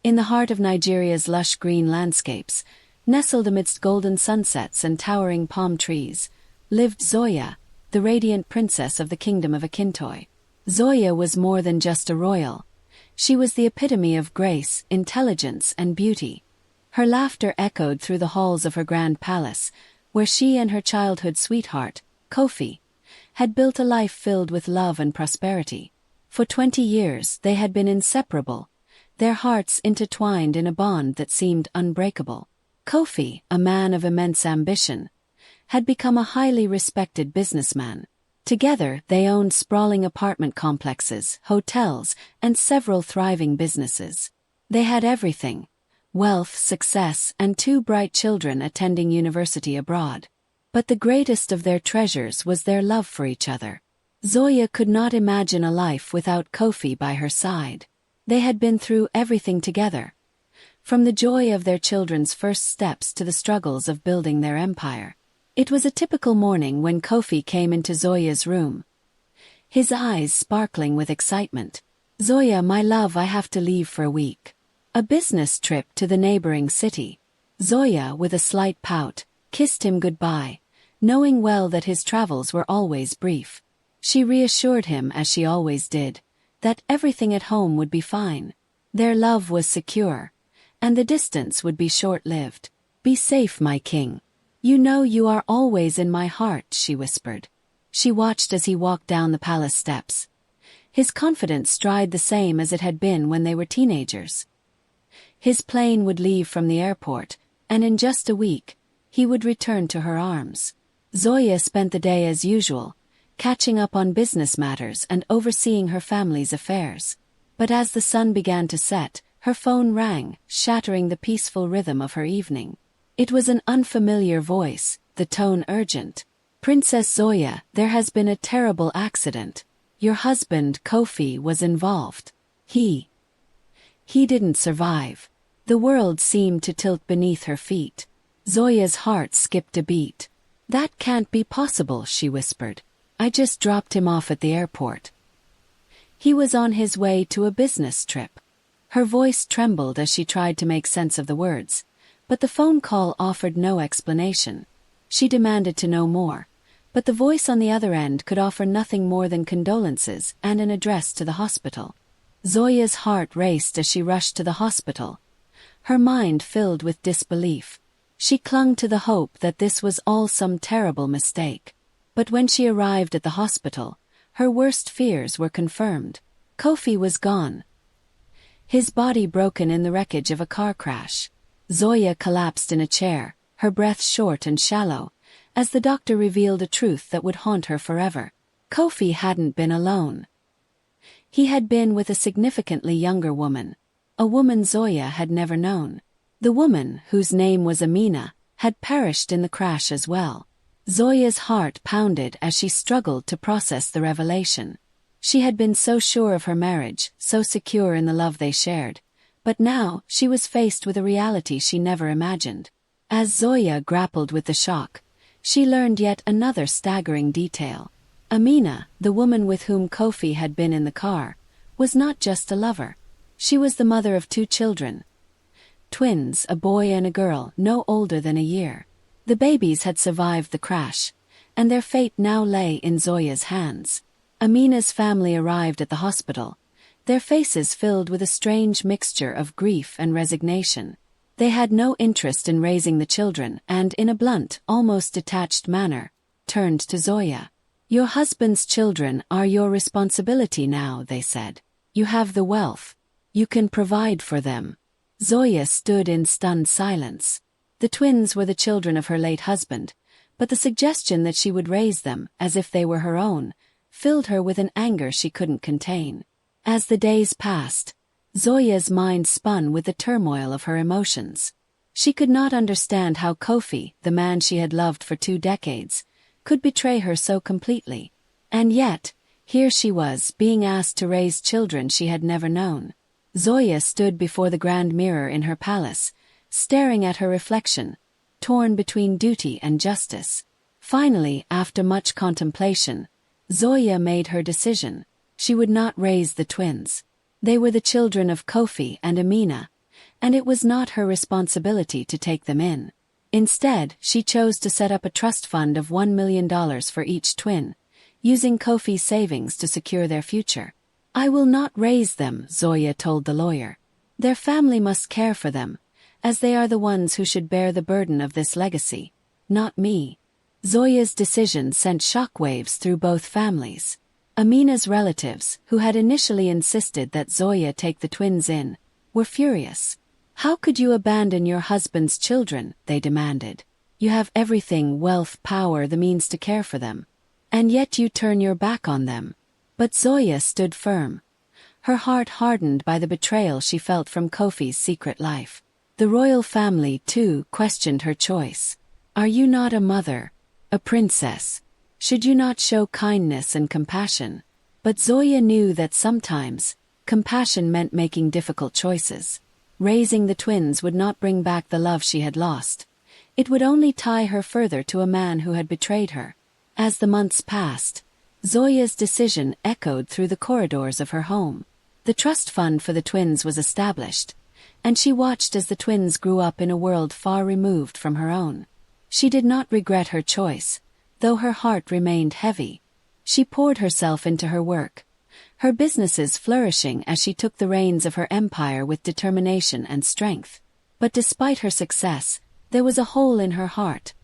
In the heart of Nigeria's lush green landscapes, nestled amidst golden sunsets and towering palm trees, lived Zoya, the radiant princess of the kingdom of Akintoi. Zoya was more than just a royal. She was the epitome of grace, intelligence, and beauty. Her laughter echoed through the halls of her grand palace, where she and her childhood sweetheart, Kofi, had built a life filled with love and prosperity. For 20 years they had been inseparable, their hearts intertwined in a bond that seemed unbreakable. Kofi, a man of immense ambition, had become a highly respected businessman. Together they owned sprawling apartment complexes, hotels, and several thriving businesses. They had everything: wealth, success, and 2 bright children attending university abroad. But the greatest of their treasures was their love for each other. Zoya could not imagine a life without Kofi by her side. They had been through everything together, from the joy of their children's first steps to the struggles of building their empire. It was a typical morning when Kofi came into Zoya's room, his eyes sparkling with excitement. "Zoya, my love, I have to leave for a week. A business trip to the neighboring city." Zoya, with a slight pout, kissed him goodbye, knowing well that his travels were always brief. She reassured him, as she always did, that everything at home would be fine. Their love was secure, and the distance would be short-lived. "Be safe, my king. You know you are always in my heart," she whispered. She watched as he walked down the palace steps, his confident stride the same as it had been when they were teenagers. His plane would leave from the airport, and in just a week, he would return to her arms. Zoya spent the day as usual, catching up on business matters and overseeing her family's affairs. But as the sun began to set, her phone rang, shattering the peaceful rhythm of her evening. It was an unfamiliar voice, the tone urgent. "Princess Zoya, there has been a terrible accident. Your husband, Kofi, was involved. He didn't survive." The world seemed to tilt beneath her feet. Zoya's heart skipped a beat. "That can't be possible," she whispered. "I just dropped him off at the airport. He was on his way to a business trip." Her voice trembled as she tried to make sense of the words, but the phone call offered no explanation. She demanded to know more, but the voice on the other end could offer nothing more than condolences and an address to the hospital. Zoya's heart raced as she rushed to the hospital, her mind filled with disbelief. She clung to the hope that this was all some terrible mistake. But when she arrived at the hospital, her worst fears were confirmed. Kofi was gone, his body broken in the wreckage of a car crash. Zoya collapsed in a chair, her breath short and shallow, as the doctor revealed a truth that would haunt her forever. Kofi hadn't been alone. He had been with a significantly younger woman, a woman Zoya had never known. The woman, whose name was Amina, had perished in the crash as well. Zoya's heart pounded as she struggled to process the revelation. She had been so sure of her marriage, so secure in the love they shared, but now she was faced with a reality she never imagined. As Zoya grappled with the shock, she learned yet another staggering detail. Amina, the woman with whom Kofi had been in the car, was not just a lover. She was the mother of 2 children. Twins, a boy and a girl, no older than a year. The babies had survived the crash, and their fate now lay in Zoya's hands. Amina's family arrived at the hospital, their faces filled with a strange mixture of grief and resignation. They had no interest in raising the children and, in a blunt, almost detached manner, turned to Zoya. "Your husband's children are your responsibility now," they said. "You have the wealth. You can provide for them." Zoya stood in stunned silence. The twins were the children of her late husband, but the suggestion that she would raise them, as if they were her own, filled her with an anger she couldn't contain. As the days passed, Zoya's mind spun with the turmoil of her emotions. She could not understand how Kofi, the man she had loved for 2 decades, could betray her so completely. And yet, here she was, being asked to raise children she had never known. Zoya stood before the grand mirror in her palace, staring at her reflection, torn between duty and justice. Finally, after much contemplation, Zoya made her decision. She would not raise the twins. They were the children of Kofi and Amina, and it was not her responsibility to take them in. Instead, she chose to set up a trust fund of $1 million for each twin, using Kofi's savings to secure their future. "I will not raise them," Zoya told the lawyer. "Their family must care for them, as they are the ones who should bear the burden of this legacy, not me." Zoya's decision sent shockwaves through both families. Amina's relatives, who had initially insisted that Zoya take the twins in, were furious. "How could you abandon your husband's children?" they demanded. "You have everything: wealth, power, the means to care for them. And yet you turn your back on them." But Zoya stood firm. Her heart hardened by the betrayal she felt from Kofi's secret life. The royal family, too, questioned her choice. "Are you not a mother? A princess? Should you not show kindness and compassion?" But Zoya knew that sometimes, compassion meant making difficult choices. Raising the twins would not bring back the love she had lost. It would only tie her further to a man who had betrayed her. As the months passed, Zoya's decision echoed through the corridors of her home. The trust fund for the twins was established, and she watched as the twins grew up in a world far removed from her own. She did not regret her choice, though her heart remained heavy. She poured herself into her work, her businesses flourishing as she took the reins of her empire with determination and strength. But despite her success, there was a hole in her heart,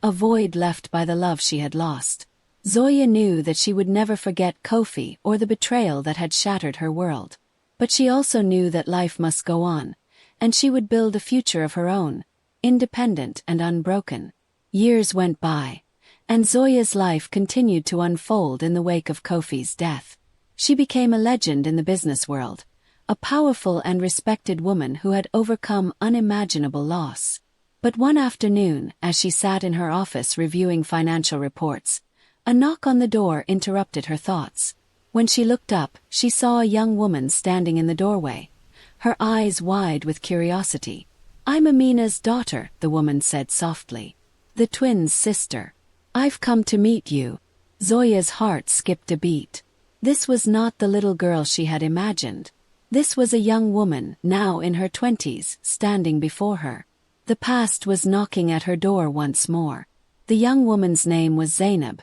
a void left by the love she had lost. Zoya knew that she would never forget Kofi or the betrayal that had shattered her world. But she also knew that life must go on, and she would build a future of her own, independent and unbroken. Years went by, and Zoya's life continued to unfold in the wake of Kofi's death. She became a legend in the business world, a powerful and respected woman who had overcome unimaginable loss. But one afternoon, as she sat in her office reviewing financial reports, a knock on the door interrupted her thoughts. When she looked up, she saw a young woman standing in the doorway, her eyes wide with curiosity. "I'm Amina's daughter," the woman said softly. "The twins' sister. I've come to meet you." Zoya's heart skipped a beat. This was not the little girl she had imagined. This was a young woman, now in her 20s, standing before her. The past was knocking at her door once more. The young woman's name was Zainab,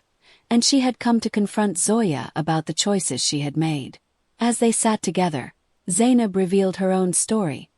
and she had come to confront Zoya about the choices she had made. As they sat together, Zainab revealed her own story.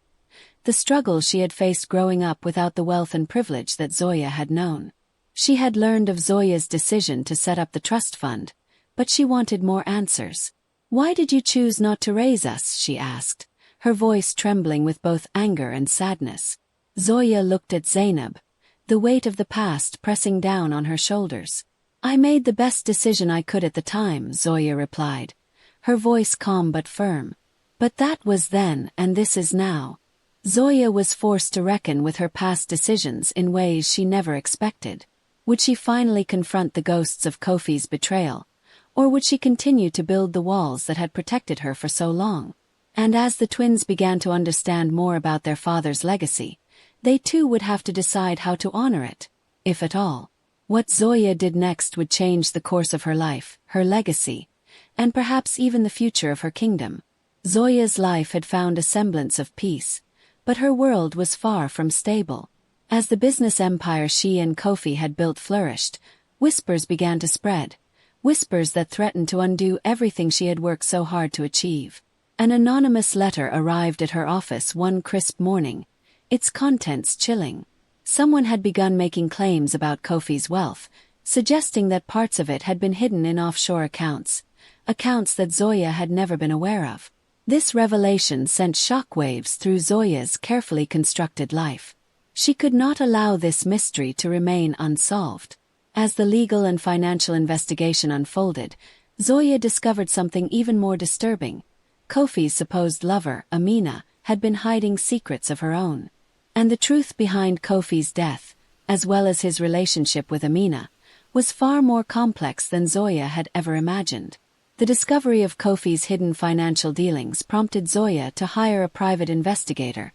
The struggles she had faced growing up without the wealth and privilege that Zoya had known. She had learned of Zoya's decision to set up the trust fund, but she wanted more answers. "Why did you choose not to raise us?" she asked, her voice trembling with both anger and sadness. Zoya looked at Zainab, the weight of the past pressing down on her shoulders. "I made the best decision I could at the time," Zoya replied, her voice calm but firm. "But that was then, and this is now." Zoya was forced to reckon with her past decisions in ways she never expected. Would she finally confront the ghosts of Kofi's betrayal, or would she continue to build the walls that had protected her for so long? And as the twins began to understand more about their father's legacy, they too would have to decide how to honor it, if at all. What Zoya did next would change the course of her life, her legacy, and perhaps even the future of her kingdom. Zoya's life had found a semblance of peace, but her world was far from stable. As the business empire she and Kofi had built flourished, whispers began to spread, whispers that threatened to undo everything she had worked so hard to achieve. An anonymous letter arrived at her office one crisp morning, its contents chilling. Someone had begun making claims about Kofi's wealth, suggesting that parts of it had been hidden in offshore accounts that Zoya had never been aware of. This revelation sent shockwaves through Zoya's carefully constructed life. She could not allow this mystery to remain unsolved. As the legal and financial investigation unfolded, Zoya discovered something even more disturbing. Kofi's supposed lover, Amina, had been hiding secrets of her own. And the truth behind Kofi's death, as well as his relationship with Amina, was far more complex than Zoya had ever imagined. The discovery of Kofi's hidden financial dealings prompted Zoya to hire a private investigator,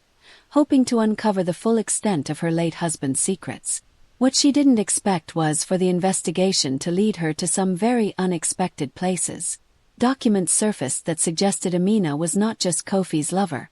hoping to uncover the full extent of her late husband's secrets. What she didn't expect was for the investigation to lead her to some very unexpected places. Documents surfaced that suggested Amina was not just Kofi's lover.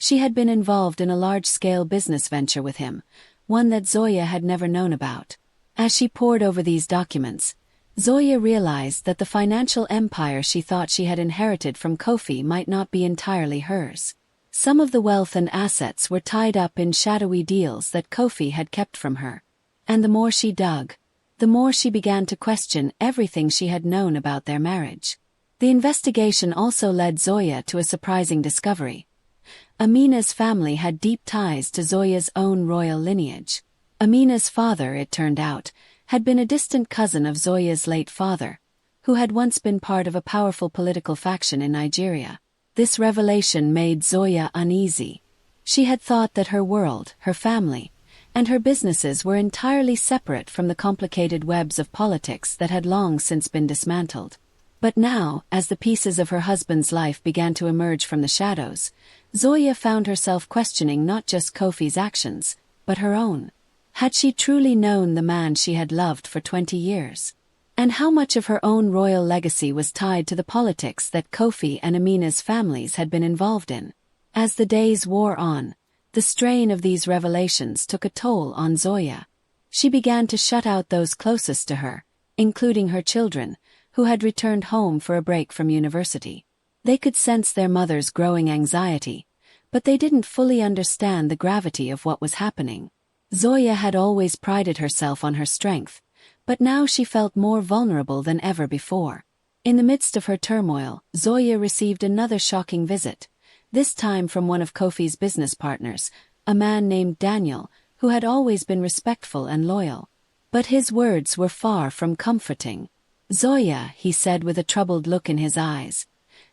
She had been involved in a large-scale business venture with him, one that Zoya had never known about. As she pored over these documents, Zoya realized that the financial empire she thought she had inherited from Kofi might not be entirely hers. Some of the wealth and assets were tied up in shadowy deals that Kofi had kept from her. And the more she dug, the more she began to question everything she had known about their marriage. The investigation also led Zoya to a surprising discovery. Amina's family had deep ties to Zoya's own royal lineage. Amina's father, it turned out, had been a distant cousin of Zoya's late father, who had once been part of a powerful political faction in Nigeria. This revelation made Zoya uneasy. She had thought that her world, her family, and her businesses were entirely separate from the complicated webs of politics that had long since been dismantled. But now, as the pieces of her husband's life began to emerge from the shadows, Zoya found herself questioning not just Kofi's actions, but her own. Had she truly known the man she had loved for 20 years? And how much of her own royal legacy was tied to the politics that Kofi and Amina's families had been involved in? As the days wore on, the strain of these revelations took a toll on Zoya. She began to shut out those closest to her, including her children, who had returned home for a break from university. They could sense their mother's growing anxiety, but they didn't fully understand the gravity of what was happening. Zoya had always prided herself on her strength, but now she felt more vulnerable than ever before. In the midst of her turmoil, Zoya received another shocking visit, this time from one of Kofi's business partners, a man named Daniel, who had always been respectful and loyal. But his words were far from comforting. "Zoya," he said with a troubled look in his eyes,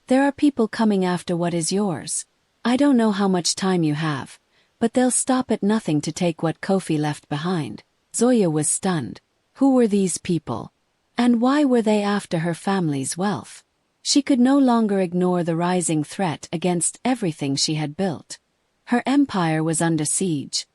"there are people coming after what is yours. I don't know how much time you have, but they'll stop at nothing to take what Kofi left behind." Zoya was stunned. Who were these people? And why were they after her family's wealth? She could no longer ignore the rising threat against everything she had built. Her empire was under siege,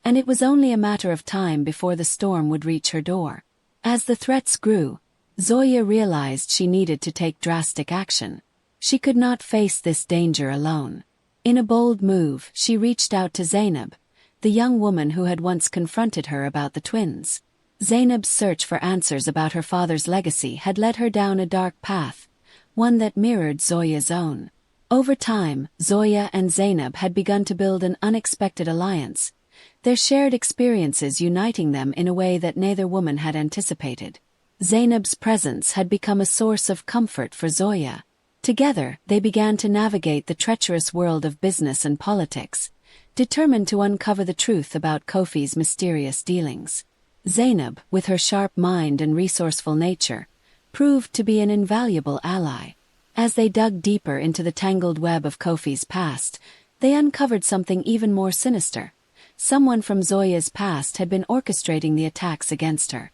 and it was only a matter of time before the storm would reach her door. As the threats grew, Zoya realized she needed to take drastic action. She could not face this danger alone. In a bold move, she reached out to Zainab, the young woman who had once confronted her about the twins. Zainab's search for answers about her father's legacy had led her down a dark path, one that mirrored Zoya's own. Over time, Zoya and Zainab had begun to build an unexpected alliance, their shared experiences uniting them in a way that neither woman had anticipated. Zainab's presence had become a source of comfort for Zoya. Together, they began to navigate the treacherous world of business and politics, determined to uncover the truth about Kofi's mysterious dealings. Zainab, with her sharp mind and resourceful nature, proved to be an invaluable ally. As they dug deeper into the tangled web of Kofi's past, they uncovered something even more sinister. Someone from Zoya's past had been orchestrating the attacks against her.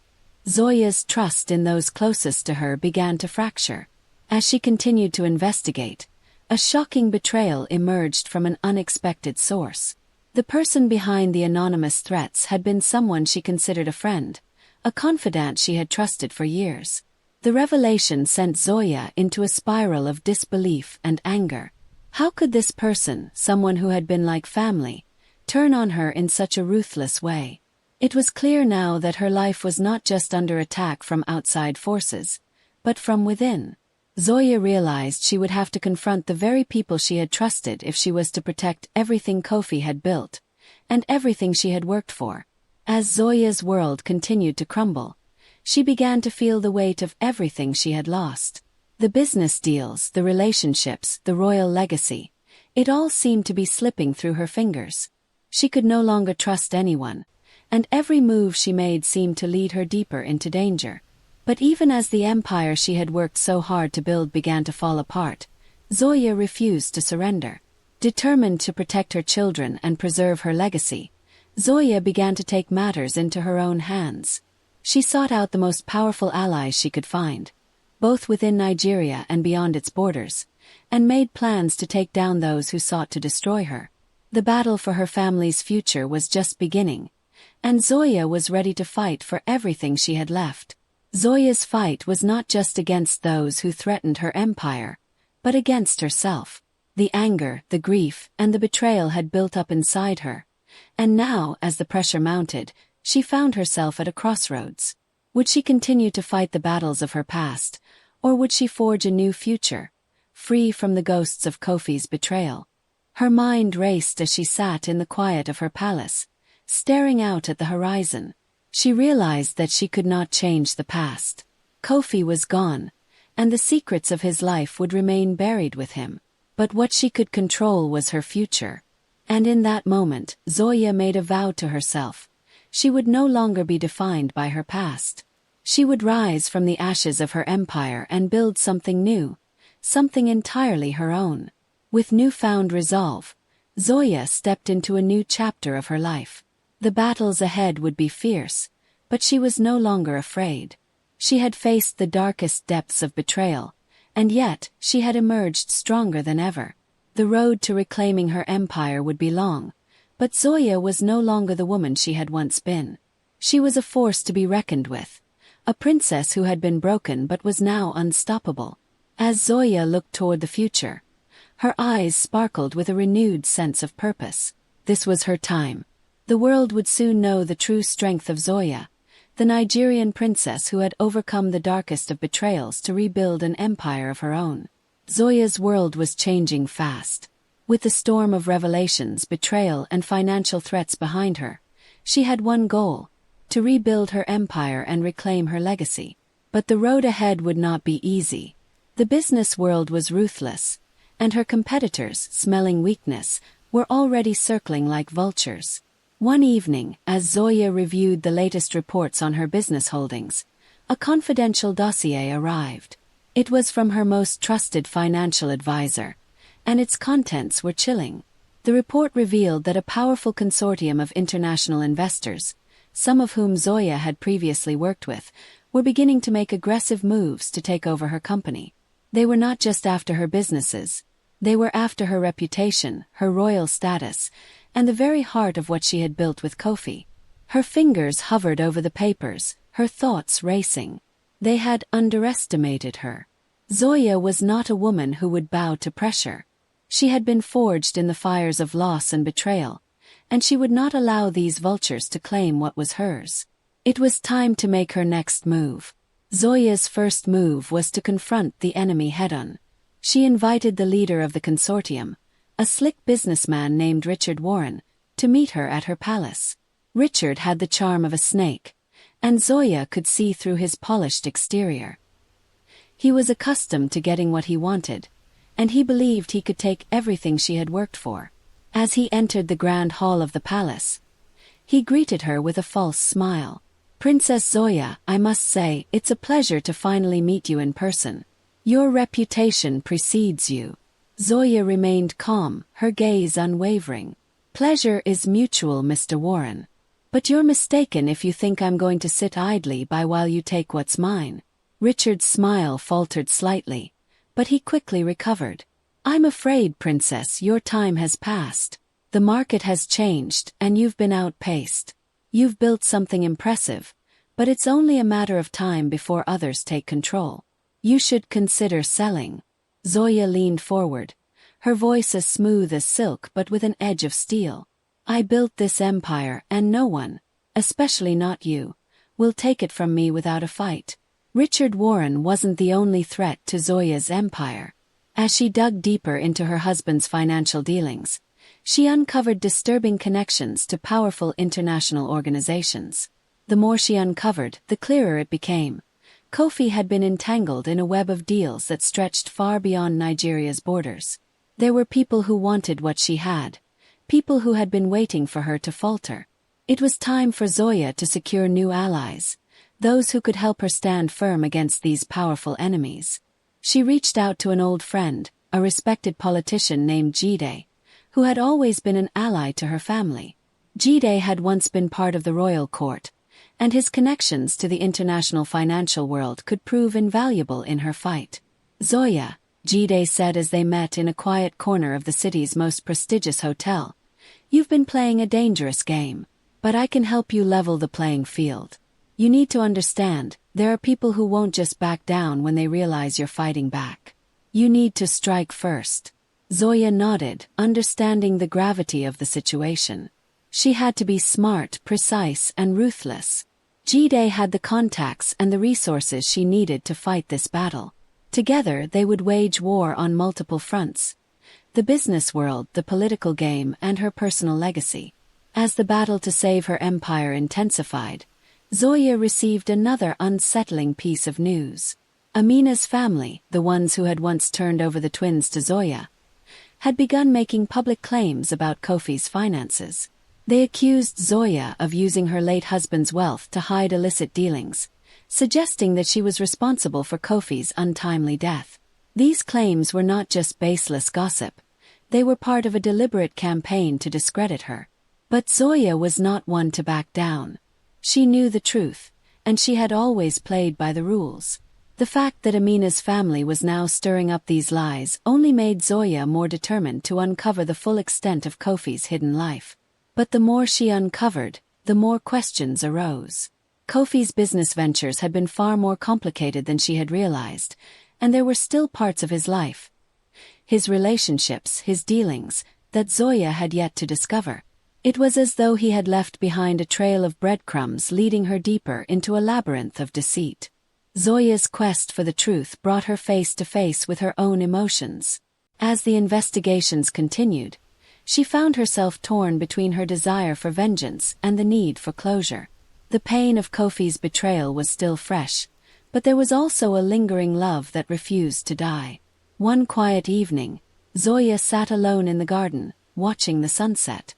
Zoya's trust in those closest to her began to fracture. As she continued to investigate, a shocking betrayal emerged from an unexpected source. The person behind the anonymous threats had been someone she considered a friend, a confidant she had trusted for years. The revelation sent Zoya into a spiral of disbelief and anger. How could this person, someone who had been like family, turn on her in such a ruthless way? It was clear now that her life was not just under attack from outside forces, but from within. Zoya realized she would have to confront the very people she had trusted if she was to protect everything Kofi had built, and everything she had worked for. As Zoya's world continued to crumble, she began to feel the weight of everything she had lost. The business deals, the relationships, the royal legacy, it all seemed to be slipping through her fingers. She could no longer trust anyone, and every move she made seemed to lead her deeper into danger. But even as the empire she had worked so hard to build began to fall apart, Zoya refused to surrender. Determined to protect her children and preserve her legacy, Zoya began to take matters into her own hands. She sought out the most powerful allies she could find, both within Nigeria and beyond its borders, and made plans to take down those who sought to destroy her. The battle for her family's future was just beginning, and Zoya was ready to fight for everything she had left. Zoya's fight was not just against those who threatened her empire, but against herself. The anger, the grief, and the betrayal had built up inside her. And now, as the pressure mounted, she found herself at a crossroads. Would she continue to fight the battles of her past, or would she forge a new future, free from the ghosts of Kofi's betrayal? Her mind raced as she sat in the quiet of her palace, staring out at the horizon. She realized that she could not change the past. Kofi was gone, and the secrets of his life would remain buried with him. But what she could control was her future. And in that moment, Zoya made a vow to herself. She would no longer be defined by her past. She would rise from the ashes of her empire and build something new, something entirely her own. With newfound resolve, Zoya stepped into a new chapter of her life. The battles ahead would be fierce, but she was no longer afraid. She had faced the darkest depths of betrayal, and yet she had emerged stronger than ever. The road to reclaiming her empire would be long, but Zoya was no longer the woman she had once been. She was a force to be reckoned with, a princess who had been broken but was now unstoppable. As Zoya looked toward the future, her eyes sparkled with a renewed sense of purpose. This was her time. The world would soon know the true strength of Zoya, the Nigerian princess who had overcome the darkest of betrayals to rebuild an empire of her own. Zoya's world was changing fast. With the storm of revelations, betrayal, and financial threats behind her, she had one goal: to rebuild her empire and reclaim her legacy. But the road ahead would not be easy. The business world was ruthless, and her competitors, smelling weakness, were already circling like vultures. One evening, as Zoya reviewed the latest reports on her business holdings, a confidential dossier arrived. It was from her most trusted financial advisor, and its contents were chilling. The report revealed that a powerful consortium of international investors, some of whom Zoya had previously worked with, were beginning to make aggressive moves to take over her company. They were not just after her businesses. They were after her reputation, her royal status, and the very heart of what she had built with Kofi. Her fingers hovered over the papers, her thoughts racing. They had underestimated her. Zoya was not a woman who would bow to pressure. She had been forged in the fires of loss and betrayal, and she would not allow these vultures to claim what was hers. It was time to make her next move. Zoya's first move was to confront the enemy head-on. She invited the leader of the consortium, a slick businessman named Richard Warren, to meet her at her palace. Richard had the charm of a snake, and Zoya could see through his polished exterior. He was accustomed to getting what he wanted, and he believed he could take everything she had worked for. As he entered the grand hall of the palace, he greeted her with a false smile. "Princess Zoya, I must say, it's a pleasure to finally meet you in person. Your reputation precedes you." Zoya remained calm, her gaze unwavering. "Pleasure is mutual, Mr. Warren. But you're mistaken if you think I'm going to sit idly by while you take what's mine." Richard's smile faltered slightly, but he quickly recovered. "I'm afraid, Princess, your time has passed. The market has changed, and you've been outpaced. You've built something impressive, but it's only a matter of time before others take control. You should consider selling." Zoya leaned forward, her voice as smooth as silk but with an edge of steel. "I built this empire, and no one, especially not you, will take it from me without a fight." Richard Warren wasn't the only threat to Zoya's empire. As she dug deeper into her husband's financial dealings, she uncovered disturbing connections to powerful international organizations. The more she uncovered, the clearer it became. Kofi had been entangled in a web of deals that stretched far beyond Nigeria's borders. There were people who wanted what she had, people who had been waiting for her to falter. It was time for Zoya to secure new allies, those who could help her stand firm against these powerful enemies. She reached out to an old friend, a respected politician named Jide, who had always been an ally to her family. Jide had once been part of the royal court, and his connections to the international financial world could prove invaluable in her fight. "Zoya," Jide said as they met in a quiet corner of the city's most prestigious hotel, "you've been playing a dangerous game, but I can help you level the playing field. You need to understand, there are people who won't just back down when they realize you're fighting back. You need to strike first." Zoya nodded, understanding the gravity of the situation. She had to be smart, precise, and ruthless. Jide had the contacts and the resources she needed to fight this battle. Together they would wage war on multiple fronts: the business world, the political game, and her personal legacy. As the battle to save her empire intensified, Zoya received another unsettling piece of news. Amina's family, the ones who had once turned over the twins to Zoya, had begun making public claims about Kofi's finances. They accused Zoya of using her late husband's wealth to hide illicit dealings, suggesting that she was responsible for Kofi's untimely death. These claims were not just baseless gossip. They were part of a deliberate campaign to discredit her. But Zoya was not one to back down. She knew the truth, and she had always played by the rules. The fact that Amina's family was now stirring up these lies only made Zoya more determined to uncover the full extent of Kofi's hidden life. But the more she uncovered, the more questions arose. Kofi's business ventures had been far more complicated than she had realized, and there were still parts of his life, his relationships, his dealings, that Zoya had yet to discover. It was as though he had left behind a trail of breadcrumbs leading her deeper into a labyrinth of deceit. Zoya's quest for the truth brought her face to face with her own emotions. As the investigations continued, she found herself torn between her desire for vengeance and the need for closure. The pain of Kofi's betrayal was still fresh, but there was also a lingering love that refused to die. One quiet evening, Zoya sat alone in the garden, watching the sunset.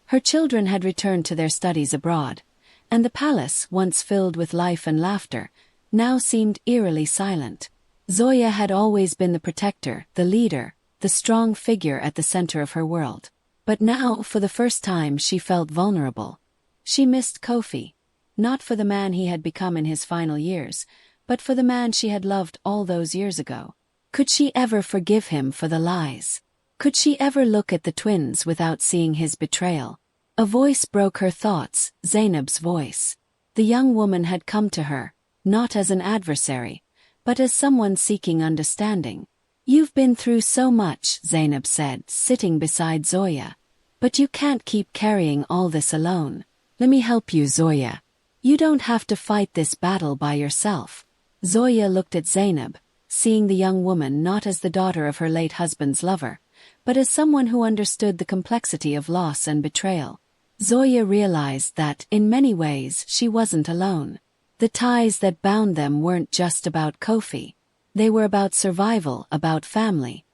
Her children had returned to their studies abroad, and the palace, once filled with life and laughter, now seemed eerily silent. Zoya had always been the protector, the leader, the strong figure at the center of her world. But now, for the first time, she felt vulnerable. She missed Kofi, not for the man he had become in his final years, but for the man she had loved all those years ago. Could she ever forgive him for the lies? Could she ever look at the twins without seeing his betrayal? A voice broke her thoughts, Zainab's voice. The young woman had come to her, not as an adversary, but as someone seeking understanding. "You've been through so much," Zainab said, sitting beside Zoya. "But you can't keep carrying all this alone. Let me help you, Zoya. You don't have to fight this battle by yourself." Zoya looked at Zainab, seeing the young woman not as the daughter of her late husband's lover, but as someone who understood the complexity of loss and betrayal. Zoya realized that, in many ways, she wasn't alone. The ties that bound them weren't just about Kofi. They were about survival, about family,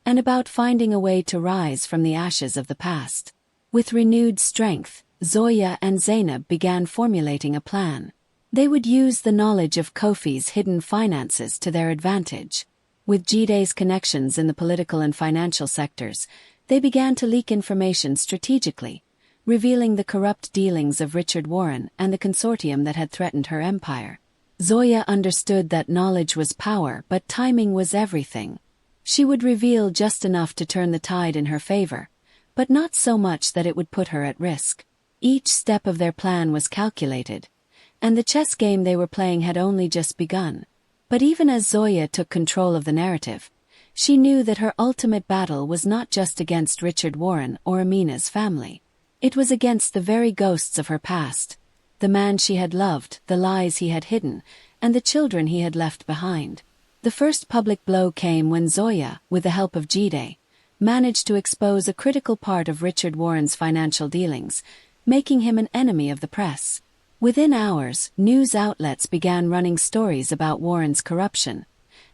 and about finding a way to rise from the ashes of the past. With renewed strength, Zoya and Zainab began formulating a plan. They would use the knowledge of Kofi's hidden finances to their advantage. With Jide's connections in the political and financial sectors, they began to leak information strategically, revealing the corrupt dealings of Richard Warren and the consortium that had threatened her empire. Zoya understood that knowledge was power, but timing was everything. She would reveal just enough to turn the tide in her favor, but not so much that it would put her at risk. Each step of their plan was calculated, and the chess game they were playing had only just begun. But even as Zoya took control of the narrative, she knew that her ultimate battle was not just against Richard Warren or Amina's family. It was against the very ghosts of her past, the man she had loved, the lies he had hidden, and the children he had left behind. The first public blow came when Zoya, with the help of Jide, managed to expose a critical part of Richard Warren's financial dealings, making him an enemy of the press. Within hours, news outlets began running stories about Warren's corruption,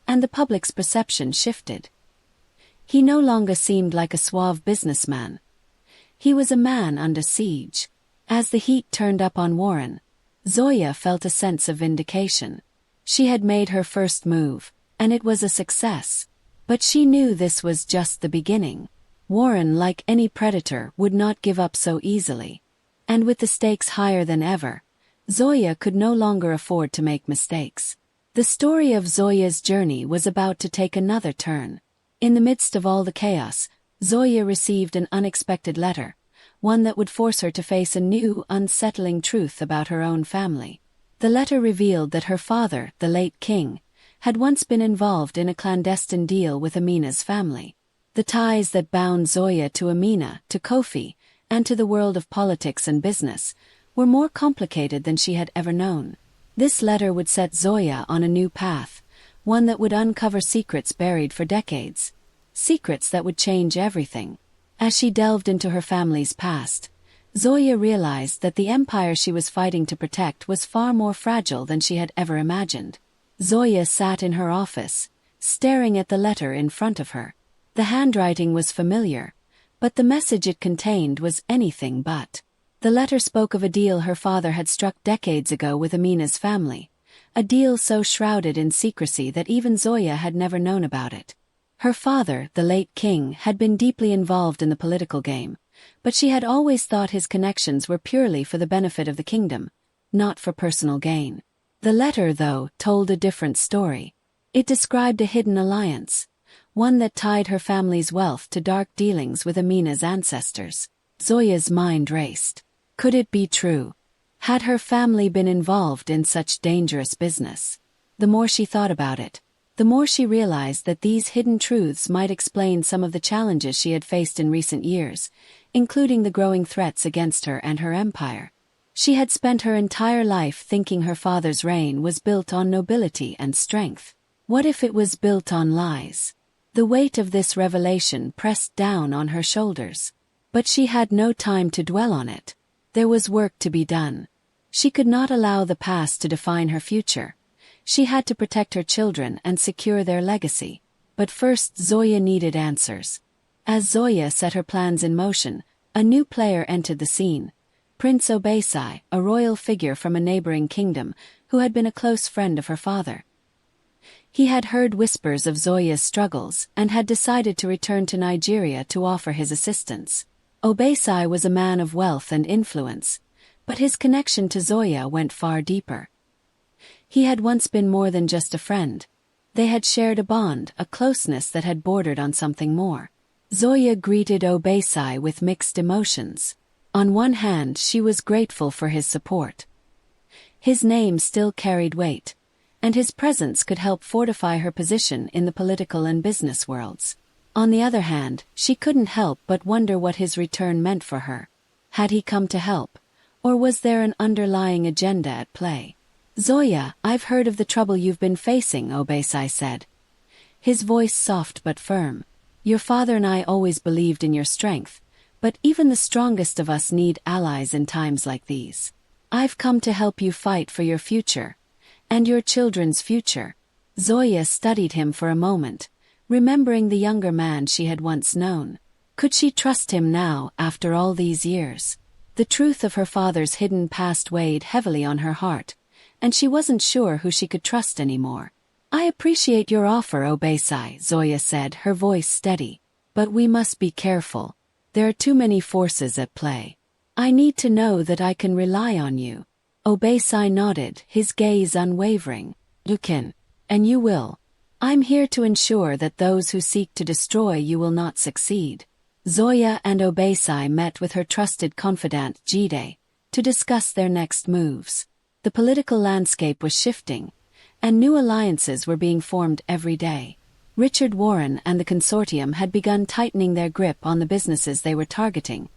and the public's perception shifted. He no longer seemed like a suave businessman. He was a man under siege. As the heat turned up on Warren, Zoya felt a sense of vindication. She had made her first move, and it was a success. But she knew this was just the beginning. Warren, like any predator, would not give up so easily. And with the stakes higher than ever, Zoya could no longer afford to make mistakes. The story of Zoya's journey was about to take another turn. In the midst of all the chaos, Zoya received an unexpected letter, one that would force her to face a new, unsettling truth about her own family. The letter revealed that her father, the late king, had once been involved in a clandestine deal with Amina's family. The ties that bound Zoya to Amina, to Kofi, and to the world of politics and business were more complicated than she had ever known. This letter would set Zoya on a new path, one that would uncover secrets buried for decades. Secrets that would change everything. As she delved into her family's past, Zoya realized that the empire she was fighting to protect was far more fragile than she had ever imagined. Zoya sat in her office, staring at the letter in front of her. The handwriting was familiar, but the message it contained was anything but. The letter spoke of a deal her father had struck decades ago with Amina's family, a deal so shrouded in secrecy that even Zoya had never known about it. Her father, the late king, had been deeply involved in the political game, but she had always thought his connections were purely for the benefit of the kingdom, not for personal gain. The letter, though, told a different story. It described a hidden alliance, one that tied her family's wealth to dark dealings with Amina's ancestors. Zoya's mind raced. Could it be true? Had her family been involved in such dangerous business? The more she thought about it, the more she realized that these hidden truths might explain some of the challenges she had faced in recent years, including the growing threats against her and her empire. She had spent her entire life thinking her father's reign was built on nobility and strength. What if it was built on lies? The weight of this revelation pressed down on her shoulders. But she had no time to dwell on it. There was work to be done. She could not allow the past to define her future. She had to protect her children and secure their legacy. But first Zoya needed answers. As Zoya set her plans in motion, a new player entered the scene. Prince Obeisai, a royal figure from a neighboring kingdom, who had been a close friend of her father. He had heard whispers of Zoya's struggles and had decided to return to Nigeria to offer his assistance. Obeisai was a man of wealth and influence, but his connection to Zoya went far deeper. He had once been more than just a friend. They had shared a bond, a closeness that had bordered on something more. Zoya greeted Obeisai with mixed emotions. On one hand, she was grateful for his support. His name still carried weight, and his presence could help fortify her position in the political and business worlds. On the other hand, she couldn't help but wonder what his return meant for her. Had he come to help, or was there an underlying agenda at play? "Zoya, I've heard of the trouble you've been facing," Obeisai said. His voice soft but firm. "Your father and I always believed in your strength, but even the strongest of us need allies in times like these. I've come to help you fight for your future, and your children's future." Zoya studied him for a moment, remembering the younger man she had once known. Could she trust him now, after all these years? The truth of her father's hidden past weighed heavily on her heart, and she wasn't sure who she could trust anymore. "I appreciate your offer, Obeisai," Zoya said, her voice steady. "But we must be careful. There are too many forces at play. I need to know that I can rely on you." Obeisai nodded, his gaze unwavering. "You can. And you will. I'm here to ensure that those who seek to destroy you will not succeed." Zoya and Obeisai met with her trusted confidant, Jide, to discuss their next moves. The political landscape was shifting, and new alliances were being formed every day. Richard Warren and the consortium had begun tightening their grip on the businesses they were targeting,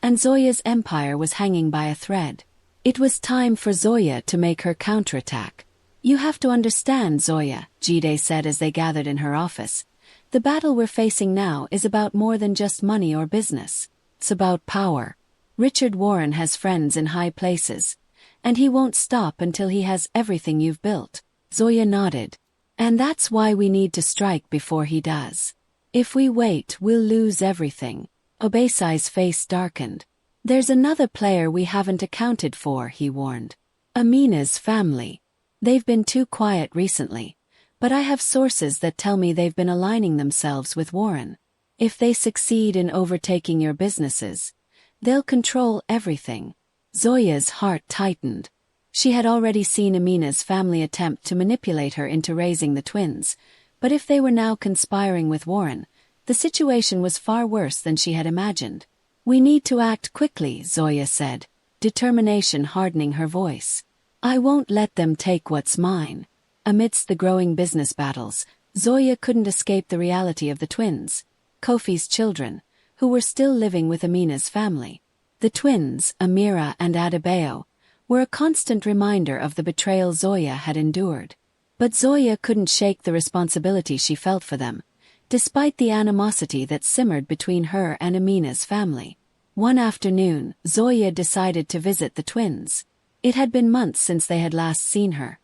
and Zoya's empire was hanging by a thread. It was time for Zoya to make her counterattack. "You have to understand, Zoya," Jide said as they gathered in her office. "The battle we're facing now is about more than just money or business. It's about power. Richard Warren has friends in high places, and he won't stop until he has everything you've built." Zoya nodded. "And that's why we need to strike before he does. If we wait, we'll lose everything." Obeisai's face darkened. "There's another player we haven't accounted for," he warned. "Amina's family. They've been too quiet recently, but I have sources that tell me they've been aligning themselves with Warren. If they succeed in overtaking your businesses, they'll control everything." Zoya's heart tightened. She had already seen Amina's family attempt to manipulate her into raising the twins, but if they were now conspiring with Warren, the situation was far worse than she had imagined. "We need to act quickly," Zoya said, determination hardening her voice. "I won't let them take what's mine." Amidst the growing business battles, Zoya couldn't escape the reality of the twins. Kofi's children, who were still living with Amina's family. The twins, Amira and Adebayo, were a constant reminder of the betrayal Zoya had endured. But Zoya couldn't shake the responsibility she felt for them, despite the animosity that simmered between her and Amina's family. One afternoon, Zoya decided to visit the twins. It had been months since they had last seen her,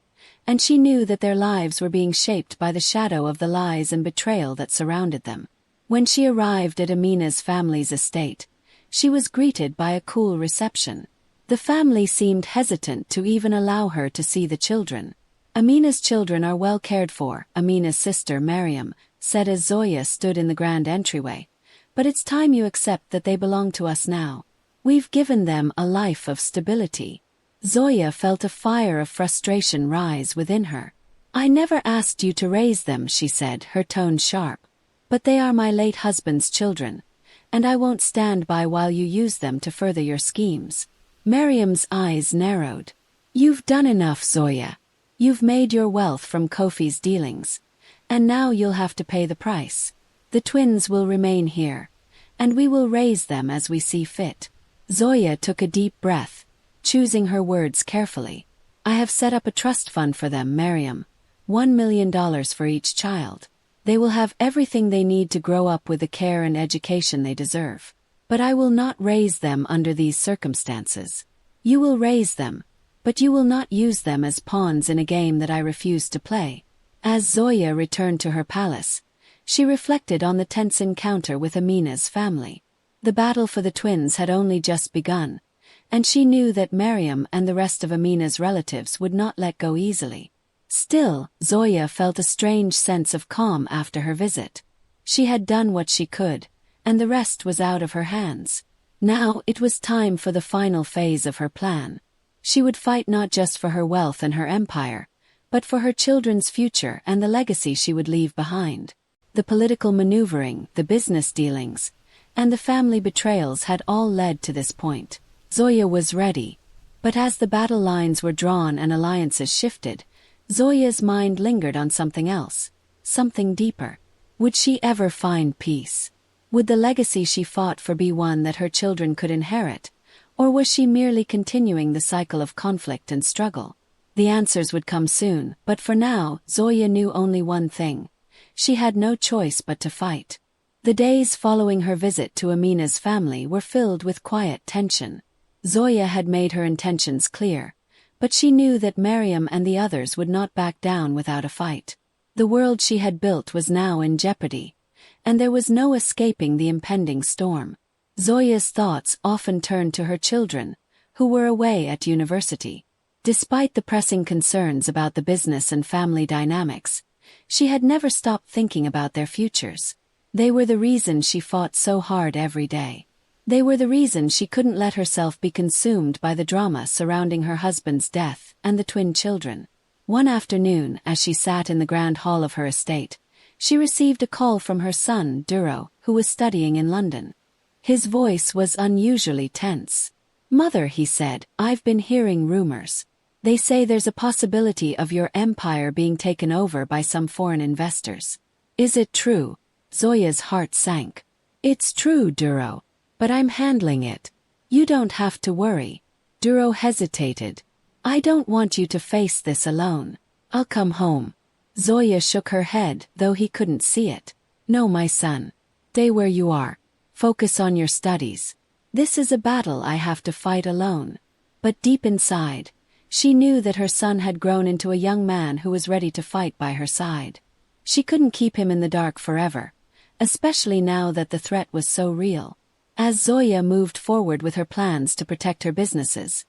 and she knew that their lives were being shaped by the shadow of the lies and betrayal that surrounded them. When she arrived at Amina's family's estate, she was greeted by a cool reception. The family seemed hesitant to even allow her to see the children. "Amina's children are well cared for," Amina's sister Mariam said as Zoya stood in the grand entryway. "But it's time you accept that they belong to us now. We've given them a life of stability." Zoya felt a fire of frustration rise within her. "I never asked you to raise them," she said, her tone sharp. "But they are my late husband's children, and I won't stand by while you use them to further your schemes." Mariam's eyes narrowed. "You've done enough, Zoya. You've made your wealth from Kofi's dealings, and now you'll have to pay the price. The twins will remain here, and we will raise them as we see fit." Zoya took a deep breath, choosing her words carefully. "I have set up a trust fund for them, Mariam. $1 million for each child. They will have everything they need to grow up with the care and education they deserve. But I will not raise them under these circumstances. You will raise them, but you will not use them as pawns in a game that I refuse to play." As Zoya returned to her palace, she reflected on the tense encounter with Amina's family. The battle for the twins had only just begun, and she knew that Mariam and the rest of Amina's relatives would not let go easily. Still, Zoya felt a strange sense of calm after her visit. She had done what she could, and the rest was out of her hands. Now it was time for the final phase of her plan. She would fight not just for her wealth and her empire, but for her children's future and the legacy she would leave behind. The political maneuvering, the business dealings, and the family betrayals had all led to this point. Zoya was ready, but as the battle lines were drawn and alliances shifted, Zoya's mind lingered on something else, something deeper. Would she ever find peace? Would the legacy she fought for be one that her children could inherit, or was she merely continuing the cycle of conflict and struggle? The answers would come soon, but for now, Zoya knew only one thing. She had no choice but to fight. The days following her visit to Amina's family were filled with quiet tension. Zoya had made her intentions clear, but she knew that Mariam and the others would not back down without a fight. The world she had built was now in jeopardy, and there was no escaping the impending storm. Zoya's thoughts often turned to her children, who were away at university. Despite the pressing concerns about the business and family dynamics, she had never stopped thinking about their futures. They were the reason she fought so hard every day. They were the reason she couldn't let herself be consumed by the drama surrounding her husband's death and the twin children. One afternoon, as she sat in the grand hall of her estate, she received a call from her son, Duro, who was studying in London. His voice was unusually tense. "Mother," he said, "I've been hearing rumors. They say there's a possibility of your empire being taken over by some foreign investors. Is it true?" Zoya's heart sank. "It's true, Duro, but I'm handling it. You don't have to worry." Duro hesitated. "I don't want you to face this alone. I'll come home." Zoya shook her head, though he couldn't see it. "No, my son. Stay where you are. Focus on your studies. This is a battle I have to fight alone." But deep inside, she knew that her son had grown into a young man who was ready to fight by her side. She couldn't keep him in the dark forever, especially now that the threat was so real. As Zoya moved forward with her plans to protect her businesses,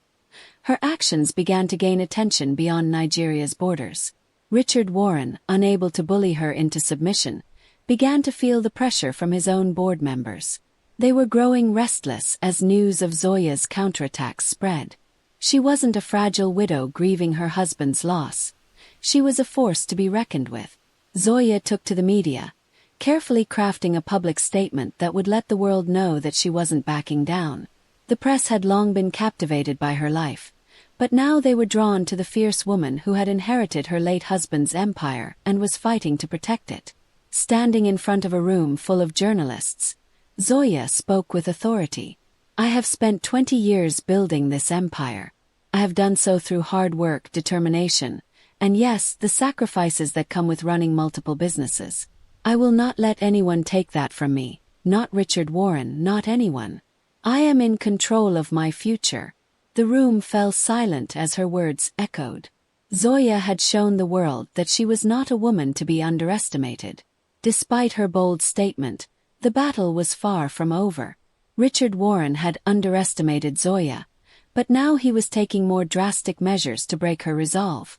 her actions began to gain attention beyond Nigeria's borders. Richard Warren, unable to bully her into submission, began to feel the pressure from his own board members. They were growing restless as news of Zoya's counterattacks spread. She wasn't a fragile widow grieving her husband's loss. She was a force to be reckoned with. Zoya took to the media, carefully crafting a public statement that would let the world know that she wasn't backing down. The press had long been captivated by her life, but now they were drawn to the fierce woman who had inherited her late husband's empire and was fighting to protect it. Standing in front of a room full of journalists, Zoya spoke with authority. I have spent 20 years building this empire. I have done so through hard work, determination, and yes, the sacrifices that come with running multiple businesses. I will not let anyone take that from me, not Richard Warren, not anyone. I am in control of my future. The room fell silent as her words echoed. Zoya had shown the world that she was not a woman to be underestimated. Despite her bold statement, the battle was far from over. Richard Warren had underestimated Zoya, but now he was taking more drastic measures to break her resolve.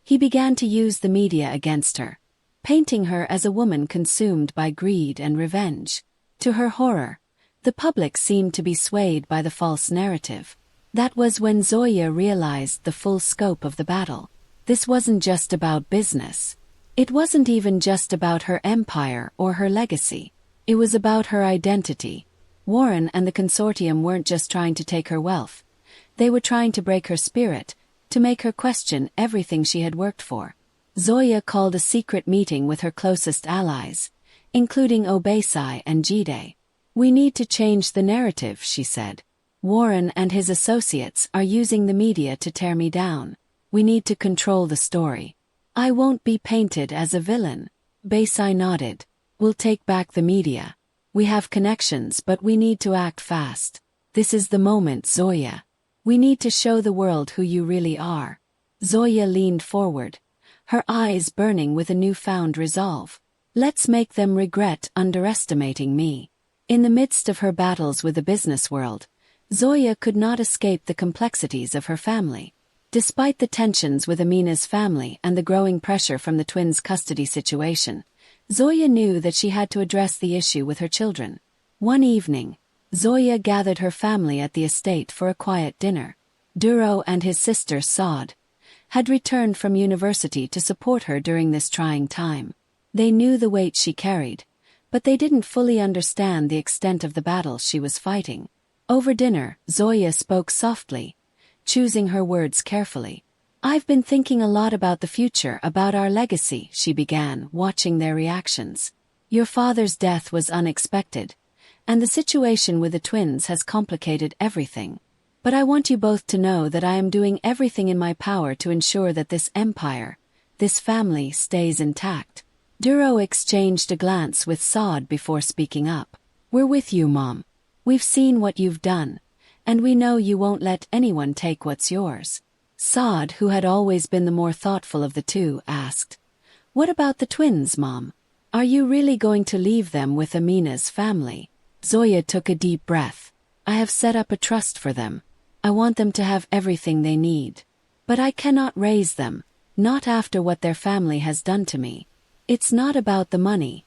He began to use the media against her, painting her as a woman consumed by greed and revenge. To her horror, the public seemed to be swayed by the false narrative. That was when Zoya realized the full scope of the battle. This wasn't just about business. It wasn't even just about her empire or her legacy. It was about her identity. Warren and the consortium weren't just trying to take her wealth. They were trying to break her spirit, to make her question everything she had worked for. Zoya called a secret meeting with her closest allies, including Obesai and Jide. We need to change the narrative, she said. Warren and his associates are using the media to tear me down. We need to control the story. I won't be painted as a villain. Obesai nodded. We'll take back the media. We have connections, but we need to act fast. This is the moment, Zoya. We need to show the world who you really are. Zoya leaned forward, her eyes burning with a newfound resolve. Let's make them regret underestimating me. In the midst of her battles with the business world, Zoya could not escape the complexities of her family. Despite the tensions with Amina's family and the growing pressure from the twins' custody situation, Zoya knew that she had to address the issue with her children. One evening, Zoya gathered her family at the estate for a quiet dinner. Duro and his sister Saad had returned from university to support her during this trying time. They knew the weight she carried, but they didn't fully understand the extent of the battle she was fighting. Over dinner, Zoya spoke softly, choosing her words carefully. I've been thinking a lot about the future, about our legacy, she began, watching their reactions. Your father's death was unexpected, and the situation with the twins has complicated everything. But I want you both to know that I am doing everything in my power to ensure that this empire, this family, stays intact. Duro exchanged a glance with Saad before speaking up. We're with you, Mom. We've seen what you've done, and we know you won't let anyone take what's yours. Saad, who had always been the more thoughtful of the two, asked, What about the twins, Mom? Are you really going to leave them with Amina's family? Zoya took a deep breath. I have set up a trust for them. I want them to have everything they need. But I cannot raise them, not after what their family has done to me. It's not about the money.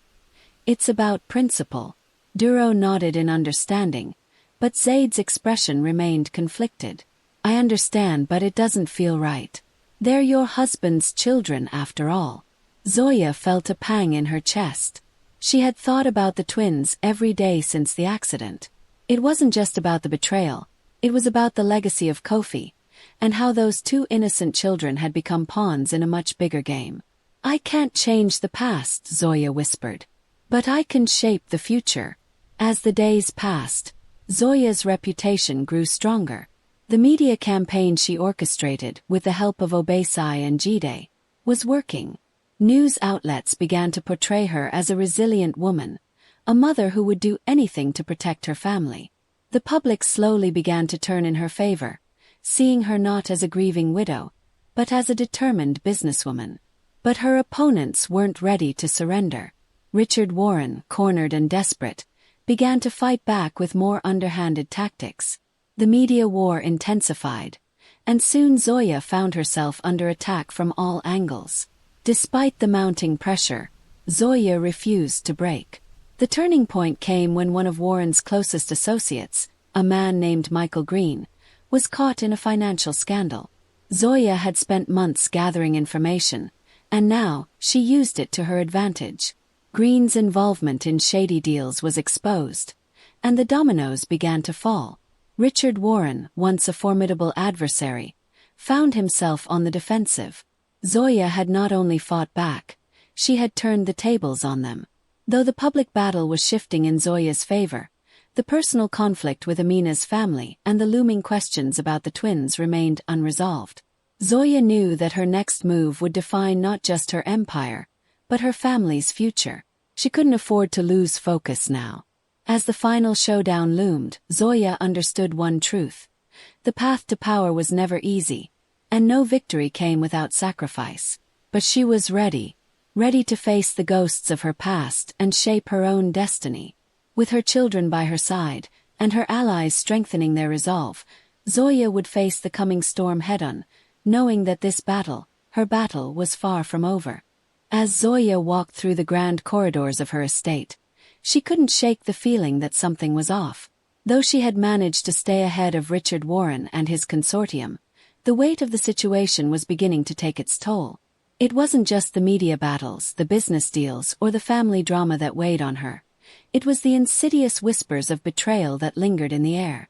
It's about principle. Duro nodded in understanding, but Zaid's expression remained conflicted. I understand, but it doesn't feel right. They're your husband's children after all. Zoya felt a pang in her chest. She had thought about the twins every day since the accident. It wasn't just about the betrayal, it was about the legacy of Kofi, and how those two innocent children had become pawns in a much bigger game. I can't change the past, Zoya whispered. But I can shape the future. As the days passed, Zoya's reputation grew stronger. The media campaign she orchestrated, with the help of Obesai and Jide, was working. News outlets began to portray her as a resilient woman, a mother who would do anything to protect her family. The public slowly began to turn in her favor, seeing her not as a grieving widow, but as a determined businesswoman. But her opponents weren't ready to surrender. Richard Warren, cornered and desperate, began to fight back with more underhanded tactics. The media war intensified, and soon Zoya found herself under attack from all angles. Despite the mounting pressure, Zoya refused to break. The turning point came when one of Warren's closest associates, a man named Michael Green, was caught in a financial scandal. Zoya had spent months gathering information, and now she used it to her advantage. Green's involvement in shady deals was exposed, and the dominoes began to fall. Richard Warren, once a formidable adversary, found himself on the defensive. Zoya had not only fought back, she had turned the tables on them. Though the public battle was shifting in Zoya's favor, the personal conflict with Amina's family and the looming questions about the twins remained unresolved. Zoya knew that her next move would define not just her empire, but her family's future. She couldn't afford to lose focus now. As the final showdown loomed, Zoya understood one truth. The path to power was never easy, and no victory came without sacrifice. But she was ready to face the ghosts of her past and shape her own destiny. With her children by her side, and her allies strengthening their resolve, Zoya would face the coming storm head-on, knowing that this battle, her battle, was far from over. As Zoya walked through the grand corridors of her estate, she couldn't shake the feeling that something was off. Though she had managed to stay ahead of Richard Warren and his consortium, the weight of the situation was beginning to take its toll. It wasn't just the media battles, the business deals, or the family drama that weighed on her. It was the insidious whispers of betrayal that lingered in the air.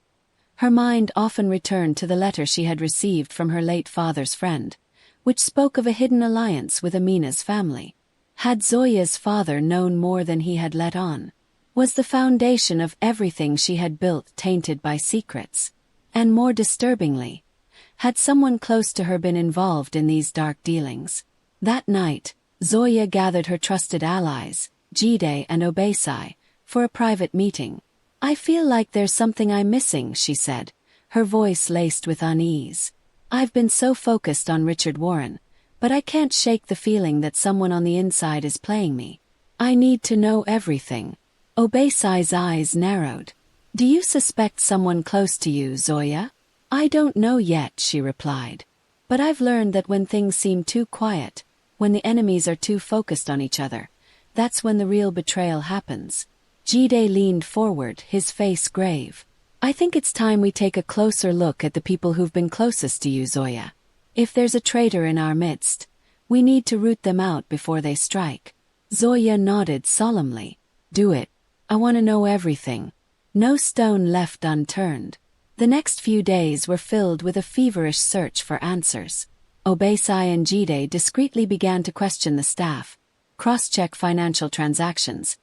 Her mind often returned to the letter she had received from her late father's friend, which spoke of a hidden alliance with Amina's family. Had Zoya's father known more than he had let on? Was the foundation of everything she had built tainted by secrets? And more disturbingly, had someone close to her been involved in these dark dealings? That night, Zoya gathered her trusted allies, Jide and Obesai, for a private meeting. "I feel like there's something I'm missing," she said, her voice laced with unease. "I've been so focused on Richard Warren, but I can't shake the feeling that someone on the inside is playing me. I need to know everything." Obesai's eyes narrowed. "Do you suspect someone close to you, Zoya?" "I don't know yet," she replied. "But I've learned that when things seem too quiet, when the enemies are too focused on each other, that's when the real betrayal happens." Jide leaned forward, his face grave. "I think it's time we take a closer look at the people who've been closest to you, Zoya. If there's a traitor in our midst, we need to root them out before they strike." Zoya nodded solemnly. "Do it. I want to know everything. No stone left unturned." The next few days were filled with a feverish search for answers. Obesai and Jide discreetly began to question the staff, cross-check financial transactions,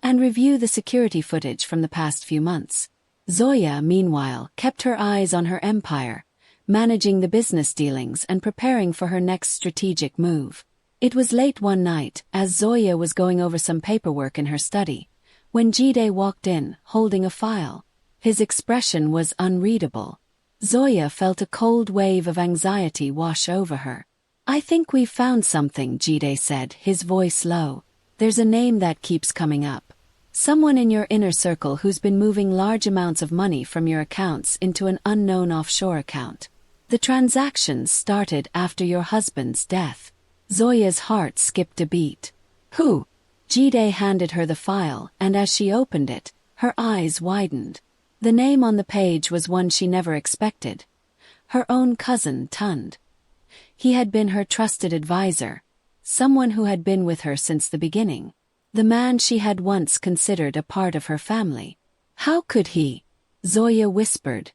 and review the security footage from the past few months. Zoya, meanwhile, kept her eyes on her empire, managing the business dealings and preparing for her next strategic move. It was late one night, as Zoya was going over some paperwork in her study, when Jide walked in, holding a file. His expression was unreadable. Zoya felt a cold wave of anxiety wash over her. "I think we've found something," Jide said, his voice low. "There's a name that keeps coming up. Someone in your inner circle who's been moving large amounts of money from your accounts into an unknown offshore account. The transactions started after your husband's death." Zoya's heart skipped a beat. "Who?" Jide handed her the file, and as she opened it, her eyes widened. The name on the page was one she never expected. Her own cousin, Tund. He had been her trusted advisor, someone who had been with her since the beginning. The man she had once considered a part of her family. "How could he?" Zoya whispered,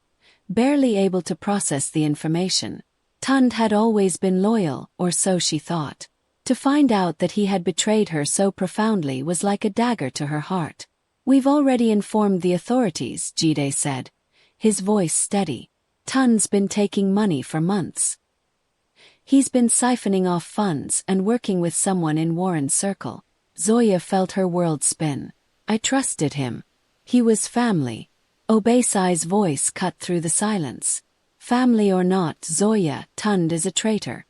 barely able to process the information. Tund had always been loyal, or so she thought. To find out that he had betrayed her so profoundly was like a dagger to her heart. "We've already informed the authorities," Jide said, his voice steady. "Tund's been taking money for months. He's been siphoning off funds and working with someone in Warren's circle." Zoya felt her world spin. "I trusted him. He was family." Obesai's voice cut through the silence. "Family or not, Zoya, Tund is a traitor.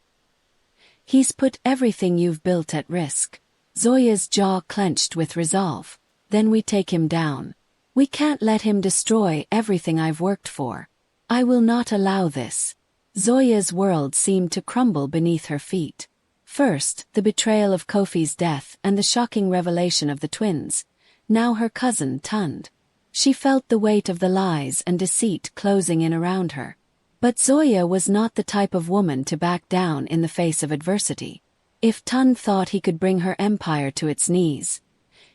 He's put everything you've built at risk." Zoya's jaw clenched with resolve. "Then we take him down. We can't let him destroy everything I've worked for. I will not allow this." Zoya's world seemed to crumble beneath her feet. First, the betrayal of Kofi's death and the shocking revelation of the twins. Now her cousin, Tund. She felt the weight of the lies and deceit closing in around her. But Zoya was not the type of woman to back down in the face of adversity. If Tund thought he could bring her empire to its knees,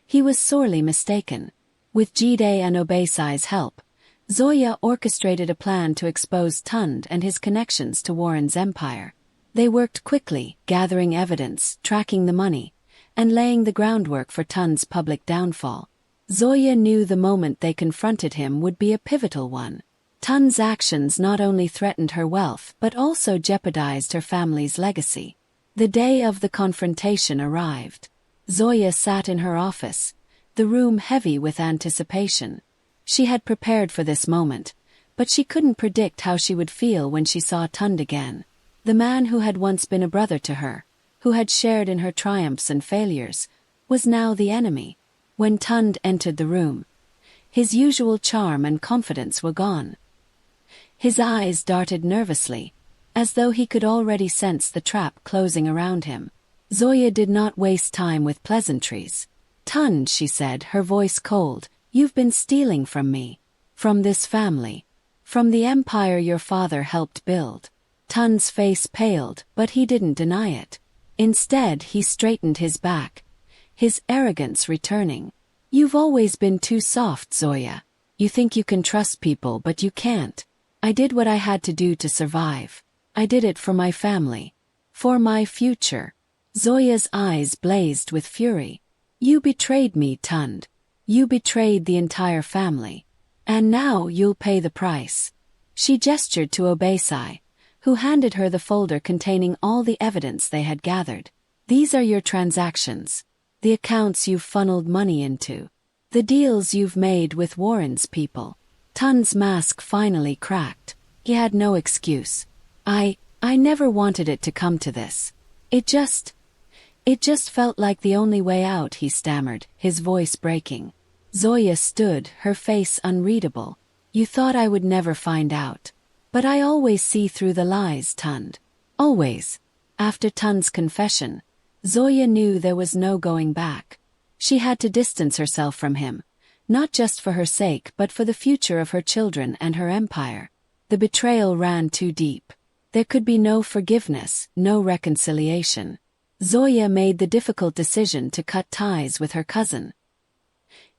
he was sorely mistaken. With Jide and Obesai's help, Zoya orchestrated a plan to expose Tund and his connections to Warren's empire. They worked quickly, gathering evidence, tracking the money, and laying the groundwork for Tun's public downfall. Zoya knew the moment they confronted him would be a pivotal one. Tun's actions not only threatened her wealth but also jeopardized her family's legacy. The day of the confrontation arrived. Zoya sat in her office, the room heavy with anticipation. She had prepared for this moment, but she couldn't predict how she would feel when she saw Tund again. The man who had once been a brother to her, who had shared in her triumphs and failures, was now the enemy. When Tund entered the room, his usual charm and confidence were gone. His eyes darted nervously, as though he could already sense the trap closing around him. Zoya did not waste time with pleasantries. "Tund," she said, her voice cold, "you've been stealing from me. From this family. From the empire your father helped build." Tund's face paled, but he didn't deny it. Instead, he straightened his back, his arrogance returning. "You've always been too soft, Zoya. You think you can trust people, but you can't. I did what I had to do to survive. I did it for my family. For my future." Zoya's eyes blazed with fury. "You betrayed me, Tund. You betrayed the entire family. And now you'll pay the price." She gestured to Obasai, who handed her the folder containing all the evidence they had gathered. "These are your transactions. The accounts you've funneled money into. The deals you've made with Warren's people." Tund's mask finally cracked. He had no excuse. I never wanted it to come to this. It just felt like the only way out," he stammered, his voice breaking. Zoya stood, her face unreadable. "You thought I would never find out. But I always see through the lies, Tund. Always." After Tund's confession, Zoya knew there was no going back. She had to distance herself from him, not just for her sake but for the future of her children and her empire. The betrayal ran too deep. There could be no forgiveness, no reconciliation. Zoya made the difficult decision to cut ties with her cousin.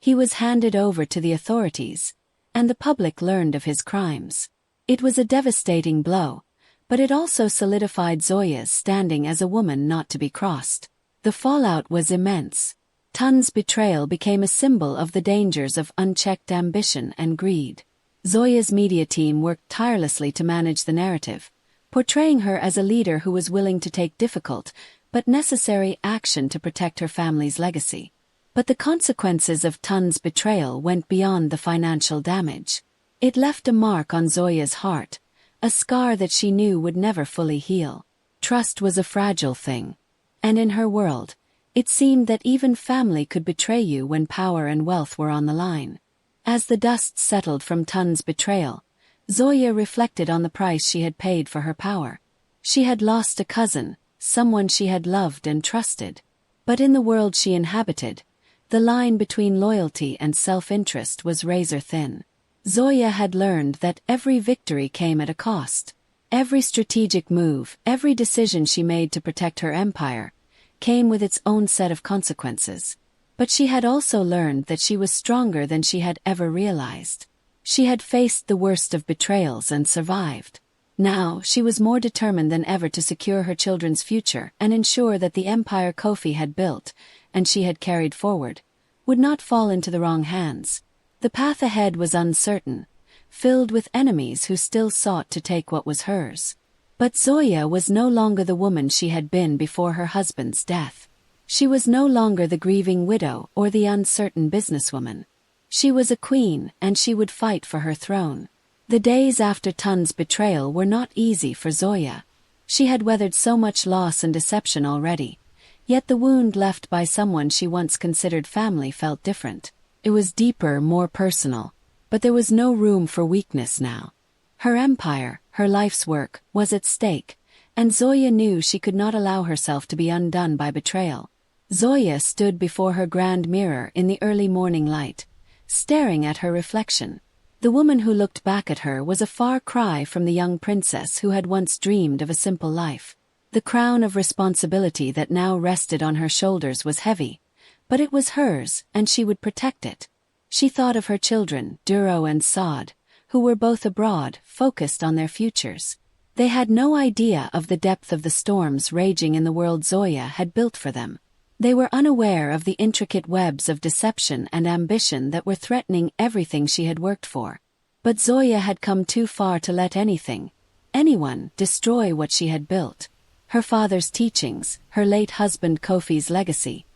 He was handed over to the authorities, and the public learned of his crimes. It was a devastating blow, but it also solidified Zoya's standing as a woman not to be crossed. The fallout was immense. Tund's betrayal became a symbol of the dangers of unchecked ambition and greed. Zoya's media team worked tirelessly to manage the narrative, portraying her as a leader who was willing to take difficult but necessary action to protect her family's legacy. But the consequences of Tund's betrayal went beyond the financial damage. It left a mark on Zoya's heart, a scar that she knew would never fully heal. Trust was a fragile thing. And in her world, it seemed that even family could betray you when power and wealth were on the line. As the dust settled from Tund's betrayal, Zoya reflected on the price she had paid for her power. She had lost a cousin, someone she had loved and trusted. But in the world she inhabited, the line between loyalty and self-interest was razor-thin. Zoya had learned that every victory came at a cost. Every strategic move, every decision she made to protect her empire, came with its own set of consequences. But she had also learned that she was stronger than she had ever realized. She had faced the worst of betrayals and survived. Now, she was more determined than ever to secure her children's future and ensure that the empire Kofi had built, and she had carried forward, would not fall into the wrong hands. The path ahead was uncertain, filled with enemies who still sought to take what was hers. But Zoya was no longer the woman she had been before her husband's death. She was no longer the grieving widow or the uncertain businesswoman. She was a queen, and she would fight for her throne. The days after Tund's betrayal were not easy for Zoya. She had weathered so much loss and deception already, yet the wound left by someone she once considered family felt different. It was deeper, more personal, but there was no room for weakness now. Her empire, her life's work, was at stake, and Zoya knew she could not allow herself to be undone by betrayal. Zoya stood before her grand mirror in the early morning light, staring at her reflection. The woman who looked back at her was a far cry from the young princess who had once dreamed of a simple life. The crown of responsibility that now rested on her shoulders was heavy, but it was hers, and she would protect it. She thought of her children, Duro and Saad, who were both abroad, focused on their futures. They had no idea of the depth of the storms raging in the world Zoya had built for them. They were unaware of the intricate webs of deception and ambition that were threatening everything she had worked for. But Zoya had come too far to let anyone, destroy what she had built. Her father's teachings, her late husband Kofi's legacy,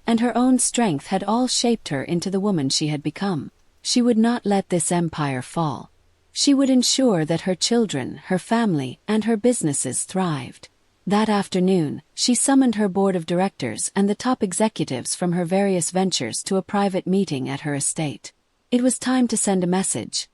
and her own strength had all shaped her into the woman she had become. She would not let this empire fall. She would ensure that her children, her family, and her businesses thrived. That afternoon, she summoned her board of directors and the top executives from her various ventures to a private meeting at her estate. It was time to send a message.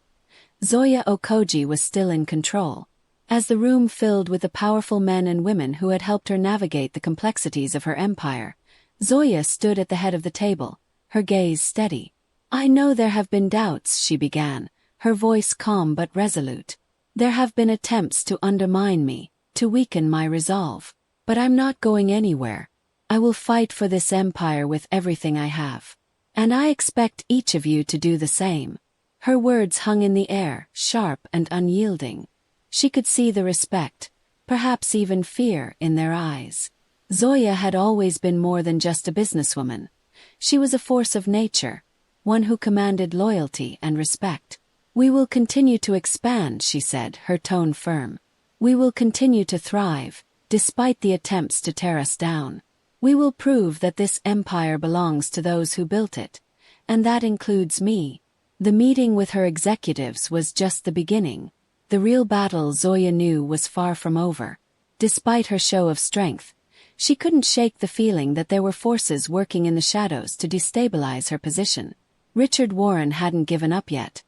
Zoya Okoji was still in control. As the room filled with the powerful men and women who had helped her navigate the complexities of her empire, Zoya stood at the head of the table, her gaze steady. "I know there have been doubts," she began, her voice calm but resolute. "There have been attempts to undermine me, to weaken my resolve. But I'm not going anywhere. I will fight for this empire with everything I have. And I expect each of you to do the same." Her words hung in the air, sharp and unyielding. She could see the respect, perhaps even fear, in their eyes. Zoya had always been more than just a businesswoman. She was a force of nature, one who commanded loyalty and respect. "We will continue to expand," she said, her tone firm. "We will continue to thrive, despite the attempts to tear us down. We will prove that this empire belongs to those who built it, and that includes me." The meeting with her executives was just the beginning. The real battle, Zoya knew, was far from over. Despite her show of strength, she couldn't shake the feeling that there were forces working in the shadows to destabilize her position. Richard Warren hadn't given up yet,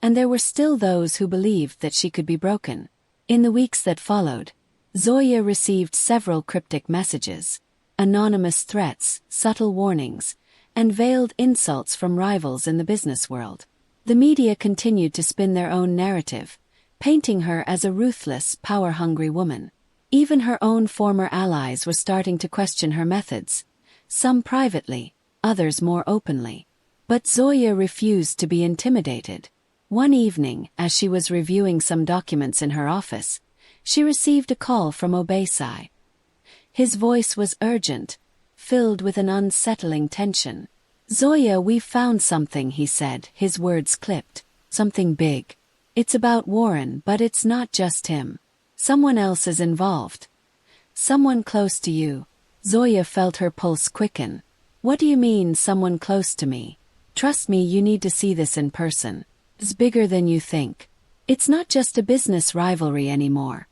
and there were still those who believed that she could be broken. In the weeks that followed, Zoya received several cryptic messages, anonymous threats, subtle warnings, and veiled insults from rivals in the business world. The media continued to spin their own narrative, painting her as a ruthless, power-hungry woman. Even her own former allies were starting to question her methods, some privately, others more openly. But Zoya refused to be intimidated. One evening, as she was reviewing some documents in her office, she received a call from Obesai. His voice was urgent, filled with an unsettling tension. "Zoya, we've found something," he said, his words clipped. "Something big. It's about Warren, but it's not just him. Someone else is involved. Someone close to you." Zoya felt her pulse quicken. "What do you mean, someone close to me? Trust me, you need to see this in person. It's bigger than you think. It's not just a business rivalry anymore."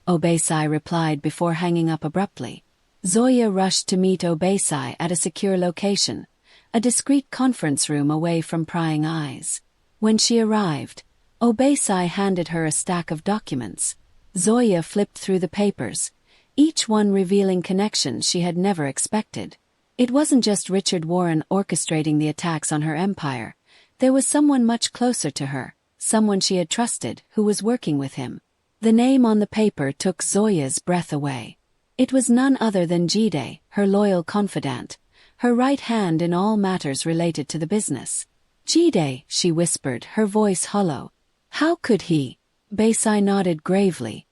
Obesai replied before hanging up abruptly. Zoya rushed to meet Obesai at a secure location, a discreet conference room away from prying eyes. When she arrived, Obesai handed her a stack of documents. Zoya flipped through the papers, each one revealing connections she had never expected. It wasn't just Richard Warren orchestrating the attacks on her empire. There was someone much closer to her, someone she had trusted, who was working with him. The name on the paper took Zoya's breath away. It was none other than Jide, her loyal confidant, her right hand in all matters related to the business. "Jide," she whispered, her voice hollow. "How could he?" Basai nodded gravely.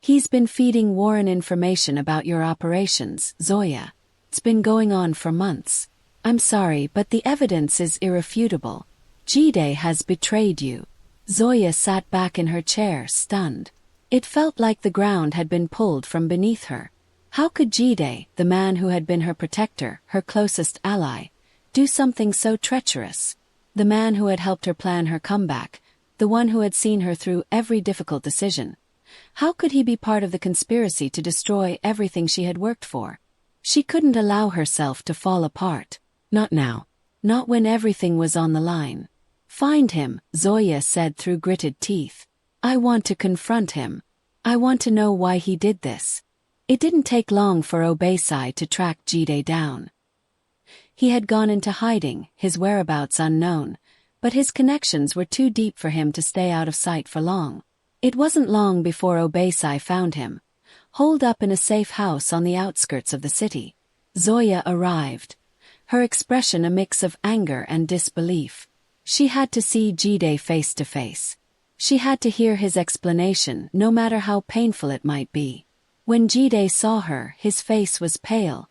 "He's been feeding Warren information about your operations, Zoya. It's been going on for months. I'm sorry, but the evidence is irrefutable. Jide has betrayed you." Zoya sat back in her chair, stunned. It felt like the ground had been pulled from beneath her. How could Jide, the man who had been her protector, her closest ally, do something so treacherous? The man who had helped her plan her comeback, the one who had seen her through every difficult decision. How could he be part of the conspiracy to destroy everything she had worked for? She couldn't allow herself to fall apart. Not now. Not when everything was on the line. "Find him," Zoya said through gritted teeth. "I want to confront him. I want to know why he did this." It didn't take long for Obesai to track Jide down. He had gone into hiding, his whereabouts unknown, but his connections were too deep for him to stay out of sight for long. It wasn't long before Obesai found him, holed up in a safe house on the outskirts of the city. Zoya arrived, her expression a mix of anger and disbelief. She had to see Jide face to face. She had to hear his explanation, no matter how painful it might be. When Jide saw her, his face was pale.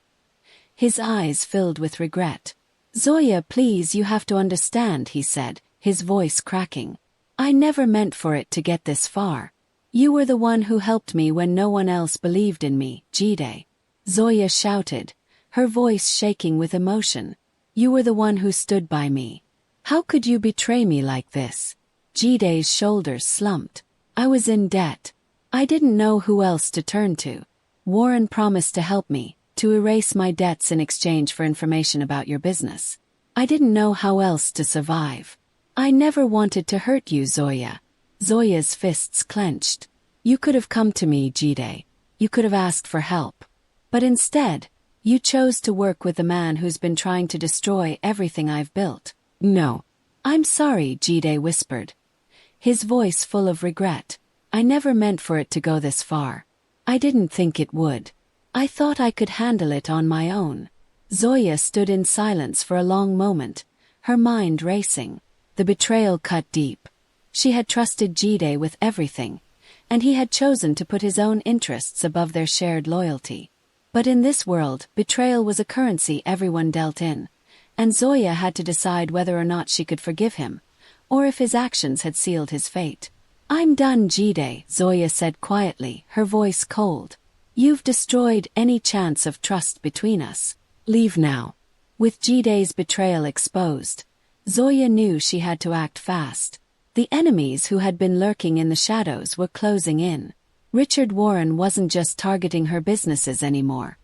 His eyes filled with regret. "Zoya, please, you have to understand," he said, his voice cracking. "I never meant for it to get this far. You were the one who helped me when no one else believed in me, Jide." Zoya shouted, her voice shaking with emotion. "You were the one who stood by me. How could you betray me like this?" Jide's shoulders slumped. "I was in debt. I didn't know who else to turn to. Warren promised to help me, to erase my debts in exchange for information about your business. I didn't know how else to survive. I never wanted to hurt you, Zoya." Zoya's fists clenched. "You could have come to me, Jide. You could have asked for help. But instead, you chose to work with the man who's been trying to destroy everything I've built." "No. I'm sorry," Jide whispered, his voice full of regret. "I never meant for it to go this far. I didn't think it would. I thought I could handle it on my own." Zoya stood in silence for a long moment, her mind racing. The betrayal cut deep. She had trusted Jide with everything, and he had chosen to put his own interests above their shared loyalty. But in this world, betrayal was a currency everyone dealt in, and Zoya had to decide whether or not she could forgive him, or if his actions had sealed his fate. "I'm done, Jide," Zoya said quietly, her voice cold. "You've destroyed any chance of trust between us. Leave now." With Jide's betrayal exposed, Zoya knew she had to act fast. The enemies who had been lurking in the shadows were closing in. Richard Warren wasn't just targeting her businesses anymore.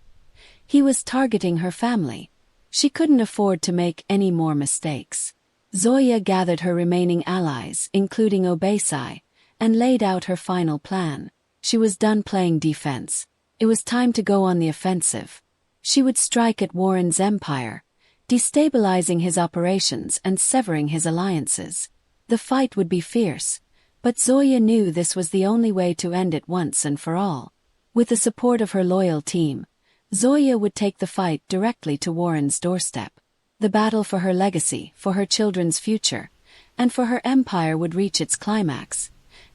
He was targeting her family. She couldn't afford to make any more mistakes. Zoya gathered her remaining allies, including Obesai, and laid out her final plan. She was done playing defense. It was time to go on the offensive. She would strike at Warren's empire, destabilizing his operations and severing his alliances. The fight would be fierce, but Zoya knew this was the only way to end it once and for all. With the support of her loyal team, Zoya would take the fight directly to Warren's doorstep. The battle for her legacy, for her children's future, and for her empire would reach its climax,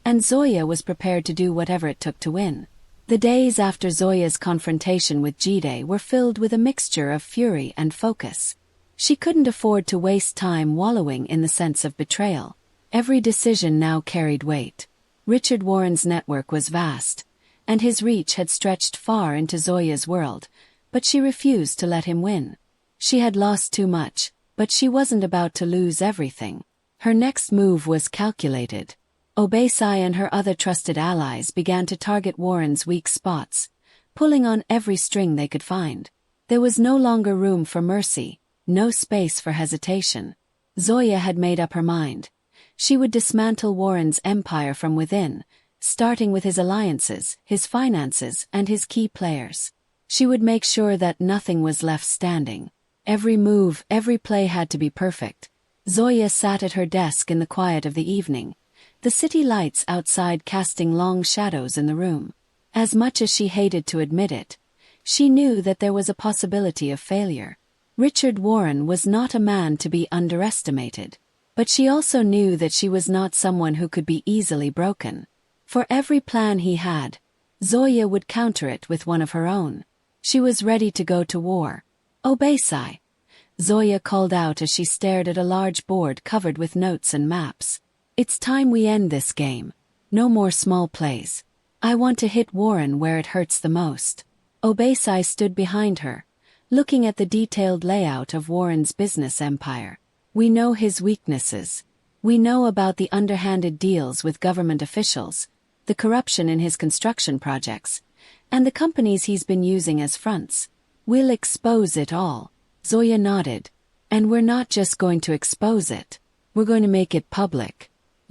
and Zoya was prepared to do whatever it took to win. The days after Zoya's confrontation with Jide were filled with a mixture of fury and focus. She couldn't afford to waste time wallowing in the sense of betrayal. Every decision now carried weight. Richard Warren's network was vast, and his reach had stretched far into Zoya's world, but she refused to let him win. She had lost too much, but she wasn't about to lose everything. Her next move was calculated. Obesai and her other trusted allies began to target Warren's weak spots, pulling on every string they could find. There was no longer room for mercy, no space for hesitation. Zoya had made up her mind. She would dismantle Warren's empire from within, starting with his alliances, his finances, and his key players. She would make sure that nothing was left standing. Every move, every play had to be perfect. Zoya sat at her desk in the quiet of the evening, the city lights outside casting long shadows in the room. As much as she hated to admit it, she knew that there was a possibility of failure. Richard Warren was not a man to be underestimated. But she also knew that she was not someone who could be easily broken. For every plan he had, Zoya would counter it with one of her own. She was ready to go to war. "Obesai," Zoya called out as she stared at a large board covered with notes and maps. "It's time we end this game. No more small plays. I want to hit Warren where it hurts the most." Obesai stood behind her, looking at the detailed layout of Warren's business empire. "We know his weaknesses. We know about the underhanded deals with government officials, the corruption in his construction projects, and the companies he's been using as fronts. We'll expose it all." Zoya nodded. "And we're not just going to expose it. We're going to make it public.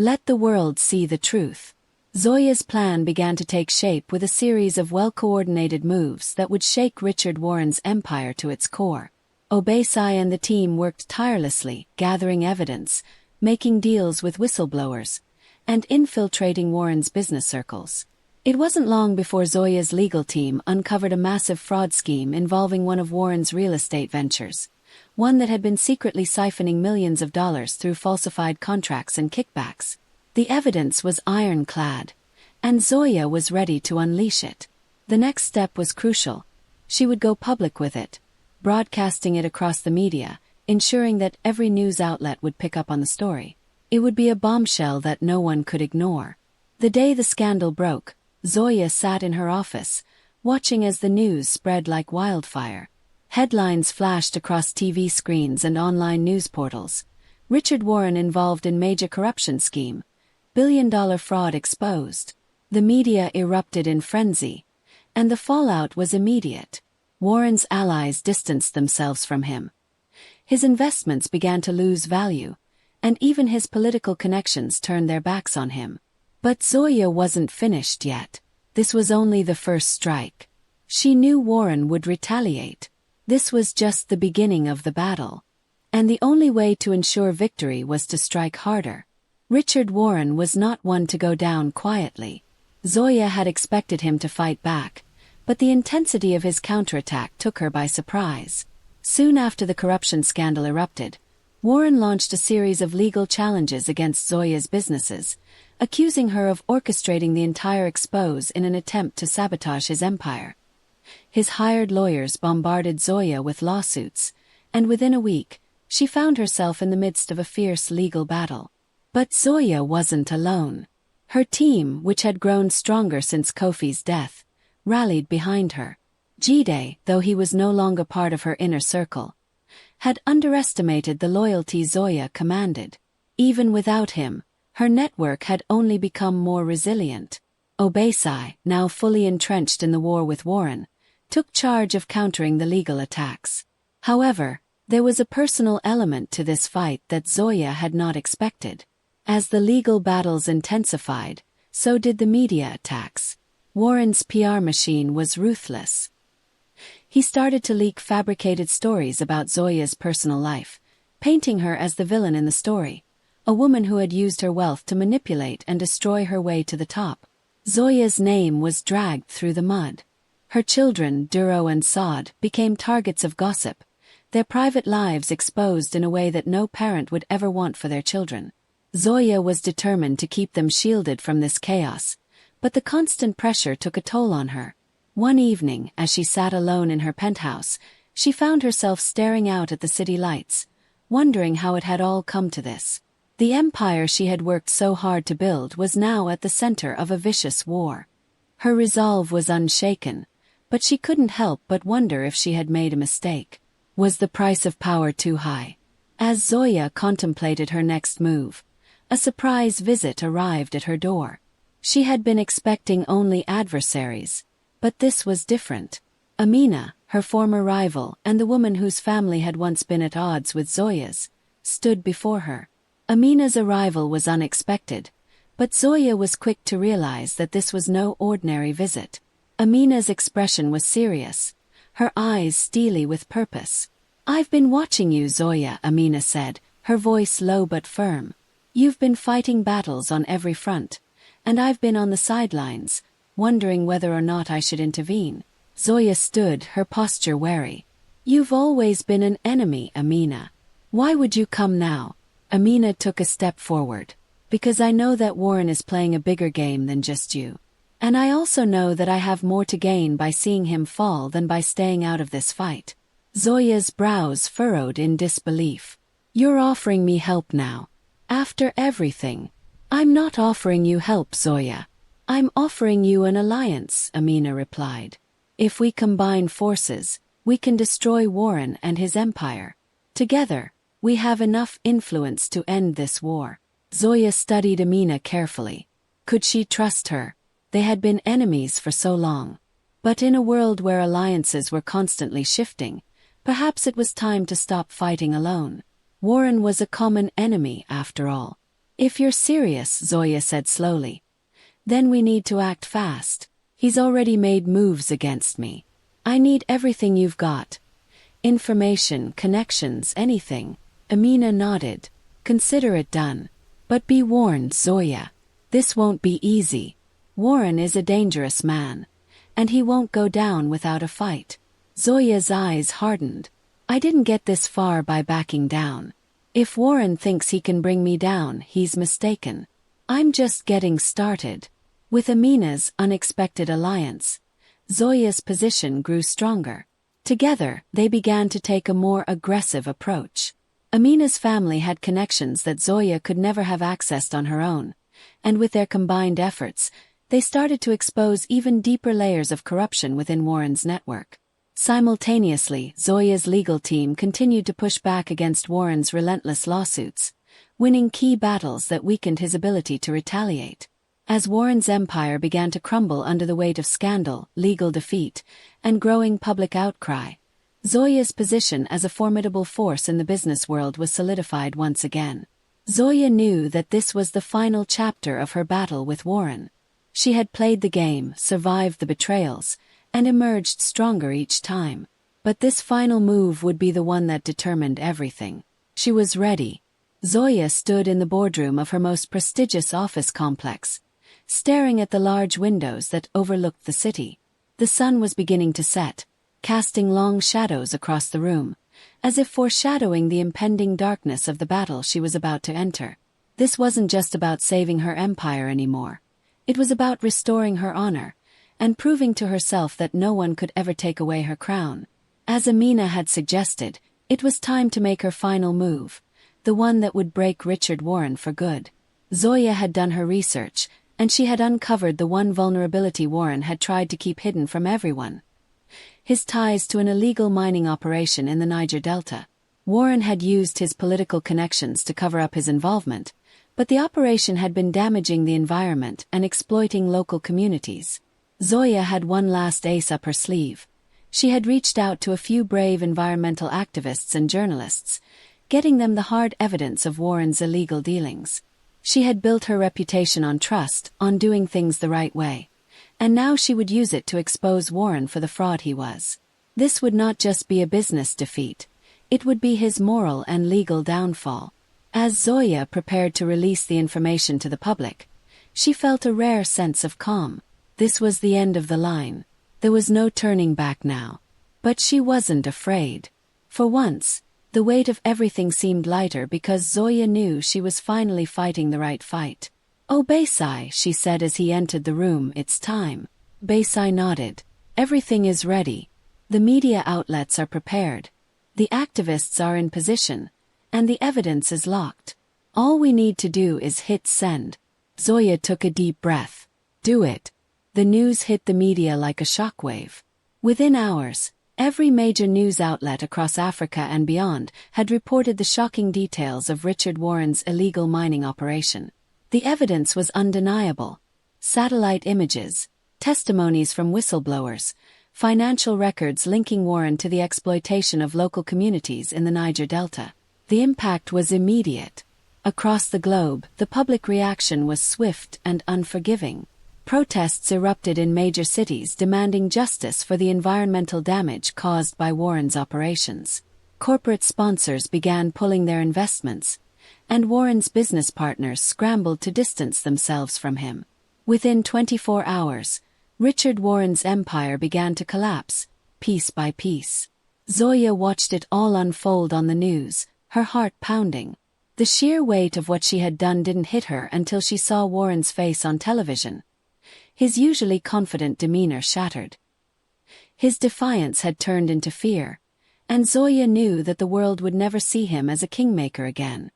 Let the world see the truth." Zoya's plan began to take shape with a series of well-coordinated moves that would shake Richard Warren's empire to its core. Obesai and the team worked tirelessly, gathering evidence, making deals with whistleblowers, and infiltrating Warren's business circles. It wasn't long before Zoya's legal team uncovered a massive fraud scheme involving one of Warren's real estate ventures, one that had been secretly siphoning millions of dollars through falsified contracts and kickbacks. The evidence was ironclad, and Zoya was ready to unleash it. The next step was crucial. She would go public with it. broadcasting it across the media, ensuring that every news outlet would pick up on the story. It would be a bombshell that no one could ignore. The day the scandal broke, Zoya sat in her office, watching as the news spread like wildfire. Headlines flashed across TV screens and online news portals. Richard Warren involved in major corruption scheme. Billion-dollar fraud exposed. The media erupted in frenzy. And the fallout was immediate. Warren's allies distanced themselves from him. His investments began to lose value, and even his political connections turned their backs on him. But Zoya wasn't finished yet. This was only the first strike. She knew Warren would retaliate. This was just the beginning of the battle. And the only way to ensure victory was to strike harder. Richard Warren was not one to go down quietly. Zoya had expected him to fight back, but the intensity of his counterattack took her by surprise. Soon after the corruption scandal erupted, Warren launched a series of legal challenges against Zoya's businesses, accusing her of orchestrating the entire expose in an attempt to sabotage his empire. His hired lawyers bombarded Zoya with lawsuits, and within a week, she found herself in the midst of a fierce legal battle. But Zoya wasn't alone. Her team, which had grown stronger since Kofi's death, rallied behind her. Jide, though he was no longer part of her inner circle, had underestimated the loyalty Zoya commanded. Even without him, her network had only become more resilient. Obesai, now fully entrenched in the war with Warren, took charge of countering the legal attacks. However, there was a personal element to this fight that Zoya had not expected. As the legal battles intensified, so did the media attacks. Warren's PR machine was ruthless. He started to leak fabricated stories about Zoya's personal life, painting her as the villain in the story, a woman who had used her wealth to manipulate and destroy her way to the top. Zoya's name was dragged through the mud. Her children, Duro and Saad, became targets of gossip, their private lives exposed in a way that no parent would ever want for their children. Zoya was determined to keep them shielded from this chaos, but the constant pressure took a toll on her. One evening, as she sat alone in her penthouse, she found herself staring out at the city lights, wondering how it had all come to this. The empire she had worked so hard to build was now at the center of a vicious war. Her resolve was unshaken, but she couldn't help but wonder if she had made a mistake. Was the price of power too high? As Zoya contemplated her next move, a surprise visit arrived at her door. She had been expecting only adversaries, but this was different. Amina, her former rival and the woman whose family had once been at odds with Zoya's, stood before her. Amina's arrival was unexpected, but Zoya was quick to realize that this was no ordinary visit. Amina's expression was serious, her eyes steely with purpose. "I've been watching you, Zoya," Amina said, her voice low but firm. "You've been fighting battles on every front, and I've been on the sidelines, wondering whether or not I should intervene." Zoya stood, her posture wary. "You've always been an enemy, Amina. Why would you come now?" Amina took a step forward. "Because I know that Warren is playing a bigger game than just you. And I also know that I have more to gain by seeing him fall than by staying out of this fight." Zoya's brows furrowed in disbelief. "You're offering me help now? After everything?" "I'm not offering you help, Zoya. I'm offering you an alliance," Amina replied. "If we combine forces, we can destroy Warren and his empire. Together, we have enough influence to end this war." Zoya studied Amina carefully. Could she trust her? They had been enemies for so long. But in a world where alliances were constantly shifting, perhaps it was time to stop fighting alone. Warren was a common enemy, after all. "If you're serious," Zoya said slowly, "then we need to act fast. He's already made moves against me. I need everything you've got. Information, connections, anything." Amina nodded. "Consider it done. But be warned, Zoya. This won't be easy. Warren is a dangerous man, and he won't go down without a fight." Zoya's eyes hardened. "I didn't get this far by backing down. If Warren thinks he can bring me down, he's mistaken. I'm just getting started." With Amina's unexpected alliance, Zoya's position grew stronger. Together, they began to take a more aggressive approach. Amina's family had connections that Zoya could never have accessed on her own, and with their combined efforts, they started to expose even deeper layers of corruption within Warren's network. Simultaneously, Zoya's legal team continued to push back against Warren's relentless lawsuits, winning key battles that weakened his ability to retaliate. As Warren's empire began to crumble under the weight of scandal, legal defeat, and growing public outcry, Zoya's position as a formidable force in the business world was solidified once again. Zoya knew that this was the final chapter of her battle with Warren. She had played the game, survived the betrayals, and emerged stronger each time. But this final move would be the one that determined everything. She was ready. Zoya stood in the boardroom of her most prestigious office complex, staring at the large windows that overlooked the city. The sun was beginning to set, casting long shadows across the room, as if foreshadowing the impending darkness of the battle she was about to enter. This wasn't just about saving her empire anymore. It was about restoring her honor, and proving to herself that no one could ever take away her crown. As Amina had suggested, it was time to make her final move, the one that would break Richard Warren for good. Zoya had done her research, and she had uncovered the one vulnerability Warren had tried to keep hidden from everyone: his ties to an illegal mining operation in the Niger Delta. Warren had used his political connections to cover up his involvement, but the operation had been damaging the environment and exploiting local communities. Zoya had one last ace up her sleeve. She had reached out to a few brave environmental activists and journalists, getting them the hard evidence of Warren's illegal dealings. She had built her reputation on trust, on doing things the right way, and now she would use it to expose Warren for the fraud he was. This would not just be a business defeat, it would be his moral and legal downfall. As Zoya prepared to release the information to the public, she felt a rare sense of calm. This was the end of the line. There was no turning back now. But she wasn't afraid. For once, the weight of everything seemed lighter because Zoya knew she was finally fighting the right fight. "Oh, Baysai," she said as he entered the room, "it's time." Baysai nodded. "Everything is ready. The media outlets are prepared. The activists are in position, and the evidence is locked. All we need to do is hit send." Zoya took a deep breath. "Do it." The news hit the media like a shockwave. Within hours, every major news outlet across Africa and beyond had reported the shocking details of Richard Warren's illegal mining operation. The evidence was undeniable. Satellite images, testimonies from whistleblowers, financial records linking Warren to the exploitation of local communities in the Niger Delta. The impact was immediate. Across the globe, the public reaction was swift and unforgiving. Protests erupted in major cities demanding justice for the environmental damage caused by Warren's operations. Corporate sponsors began pulling their investments, and Warren's business partners scrambled to distance themselves from him. Within 24 hours, Richard Warren's empire began to collapse, piece by piece. Zoya watched it all unfold on the news, her heart pounding. The sheer weight of what she had done didn't hit her until she saw Warren's face on television. His usually confident demeanor shattered. His defiance had turned into fear, and Zoya knew that the world would never see him as a kingmaker again.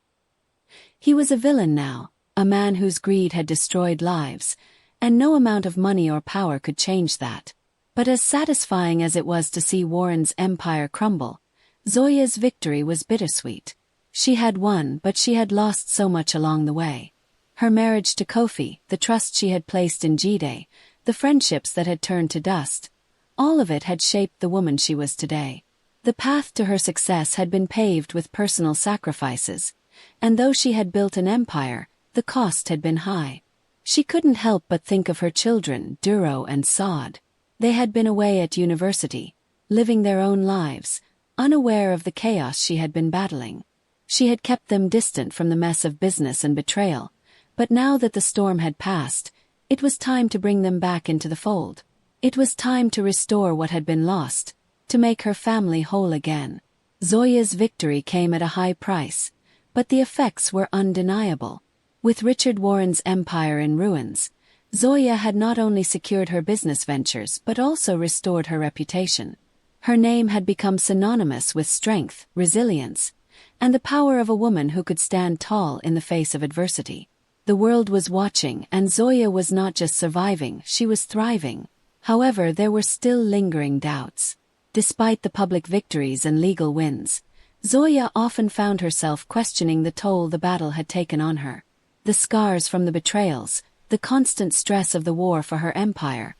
He was a villain now, a man whose greed had destroyed lives, and no amount of money or power could change that. But as satisfying as it was to see Warren's empire crumble, Zoya's victory was bittersweet. She had won, but she had lost so much along the way. Her marriage to Kofi, the trust she had placed in Jide, the friendships that had turned to dust, all of it had shaped the woman she was today. The path to her success had been paved with personal sacrifices, and though she had built an empire, the cost had been high. She couldn't help but think of her children, Duro and Saad. They had been away at university, living their own lives, unaware of the chaos she had been battling. She had kept them distant from the mess of business and betrayal, but now that the storm had passed, it was time to bring them back into the fold. It was time to restore what had been lost, to make her family whole again. Zoya's victory came at a high price, but the effects were undeniable. With Richard Warren's empire in ruins, Zoya had not only secured her business ventures but also restored her reputation. Her name had become synonymous with strength, resilience, and the power of a woman who could stand tall in the face of adversity. The world was watching, and Zoya was not just surviving, she was thriving. However, there were still lingering doubts. Despite the public victories and legal wins, Zoya often found herself questioning the toll the battle had taken on her. The scars from the betrayals, the constant stress of the war for her empire,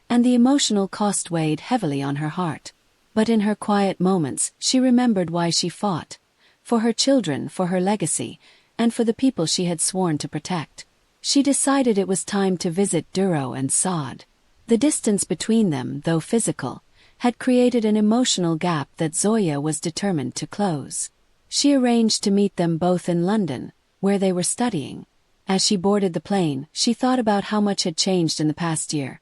and the emotional cost weighed heavily on her heart. But in her quiet moments, she remembered why she fought. For her children, for her legacy, and for the people she had sworn to protect. She decided it was time to visit Duro and Saad. The distance between them, though physical, had created an emotional gap that Zoya was determined to close. She arranged to meet them both in London, where they were studying. As she boarded the plane, she thought about how much had changed in the past year,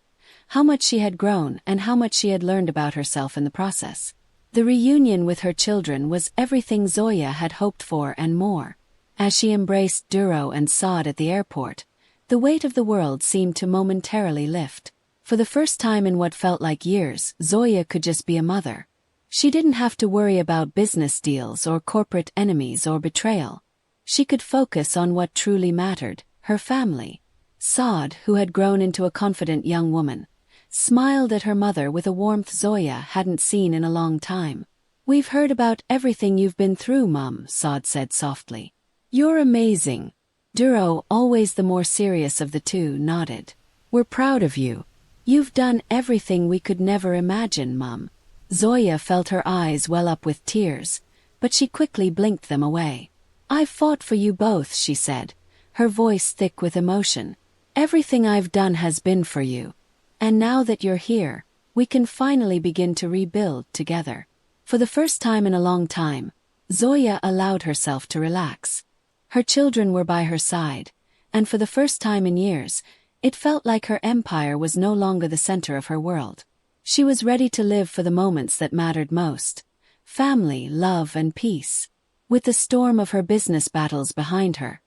how much she had grown and how much she had learned about herself in the process. The reunion with her children was everything Zoya had hoped for and more. As she embraced Duro and Saad at the airport, the weight of the world seemed to momentarily lift. For the first time in what felt like years, Zoya could just be a mother. She didn't have to worry about business deals or corporate enemies or betrayal. She could focus on what truly mattered, her family. Saad, who had grown into a confident young woman, smiled at her mother with a warmth Zoya hadn't seen in a long time. "We've heard about everything you've been through, Mum," Saad said softly. "You're amazing." Duro, always the more serious of the two, nodded. "We're proud of you. You've done everything we could never imagine, Mum." Zoya felt her eyes well up with tears, but she quickly blinked them away. "I've fought for you both," she said, her voice thick with emotion. "Everything I've done has been for you. And now that you're here, we can finally begin to rebuild together." For the first time in a long time, Zoya allowed herself to relax. Her children were by her side, and for the first time in years, it felt like her empire was no longer the center of her world. She was ready to live for the moments that mattered most: family, love, and peace. With the storm of her business battles behind her,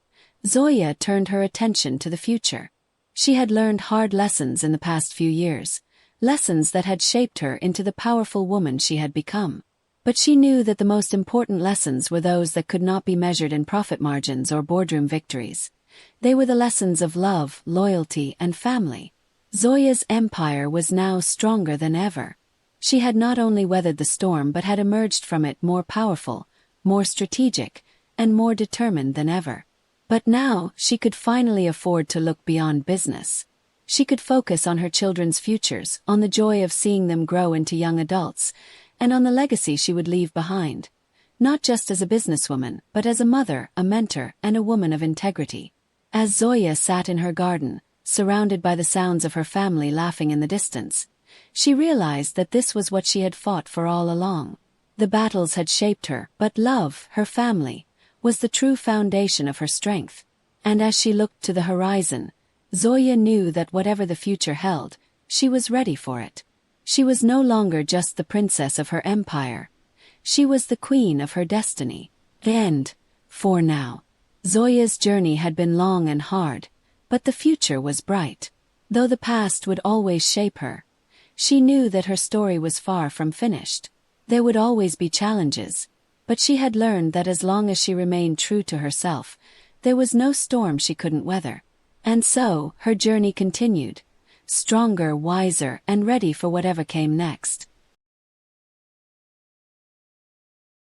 Zoya turned her attention to the future. She had learned hard lessons in the past few years, lessons that had shaped her into the powerful woman she had become. But she knew that the most important lessons were those that could not be measured in profit margins or boardroom victories. They were the lessons of love, loyalty, and family. Zoya's empire was now stronger than ever. She had not only weathered the storm but had emerged from it more powerful, more strategic, and more determined than ever. But now, she could finally afford to look beyond business. She could focus on her children's futures, on the joy of seeing them grow into young adults, and on the legacy she would leave behind. Not just as a businesswoman, but as a mother, a mentor, and a woman of integrity. As Zoya sat in her garden, surrounded by the sounds of her family laughing in the distance, she realized that this was what she had fought for all along. The battles had shaped her, but love, her family, was the true foundation of her strength. And as she looked to the horizon, Zoya knew that whatever the future held, she was ready for it. She was no longer just the princess of her empire. She was the queen of her destiny. The end, for now. Zoya's journey had been long and hard, but the future was bright. Though the past would always shape her, she knew that her story was far from finished. There would always be challenges, but she had learned that as long as she remained true to herself, there was no storm she couldn't weather. And so, her journey continued, stronger, wiser, and ready for whatever came next.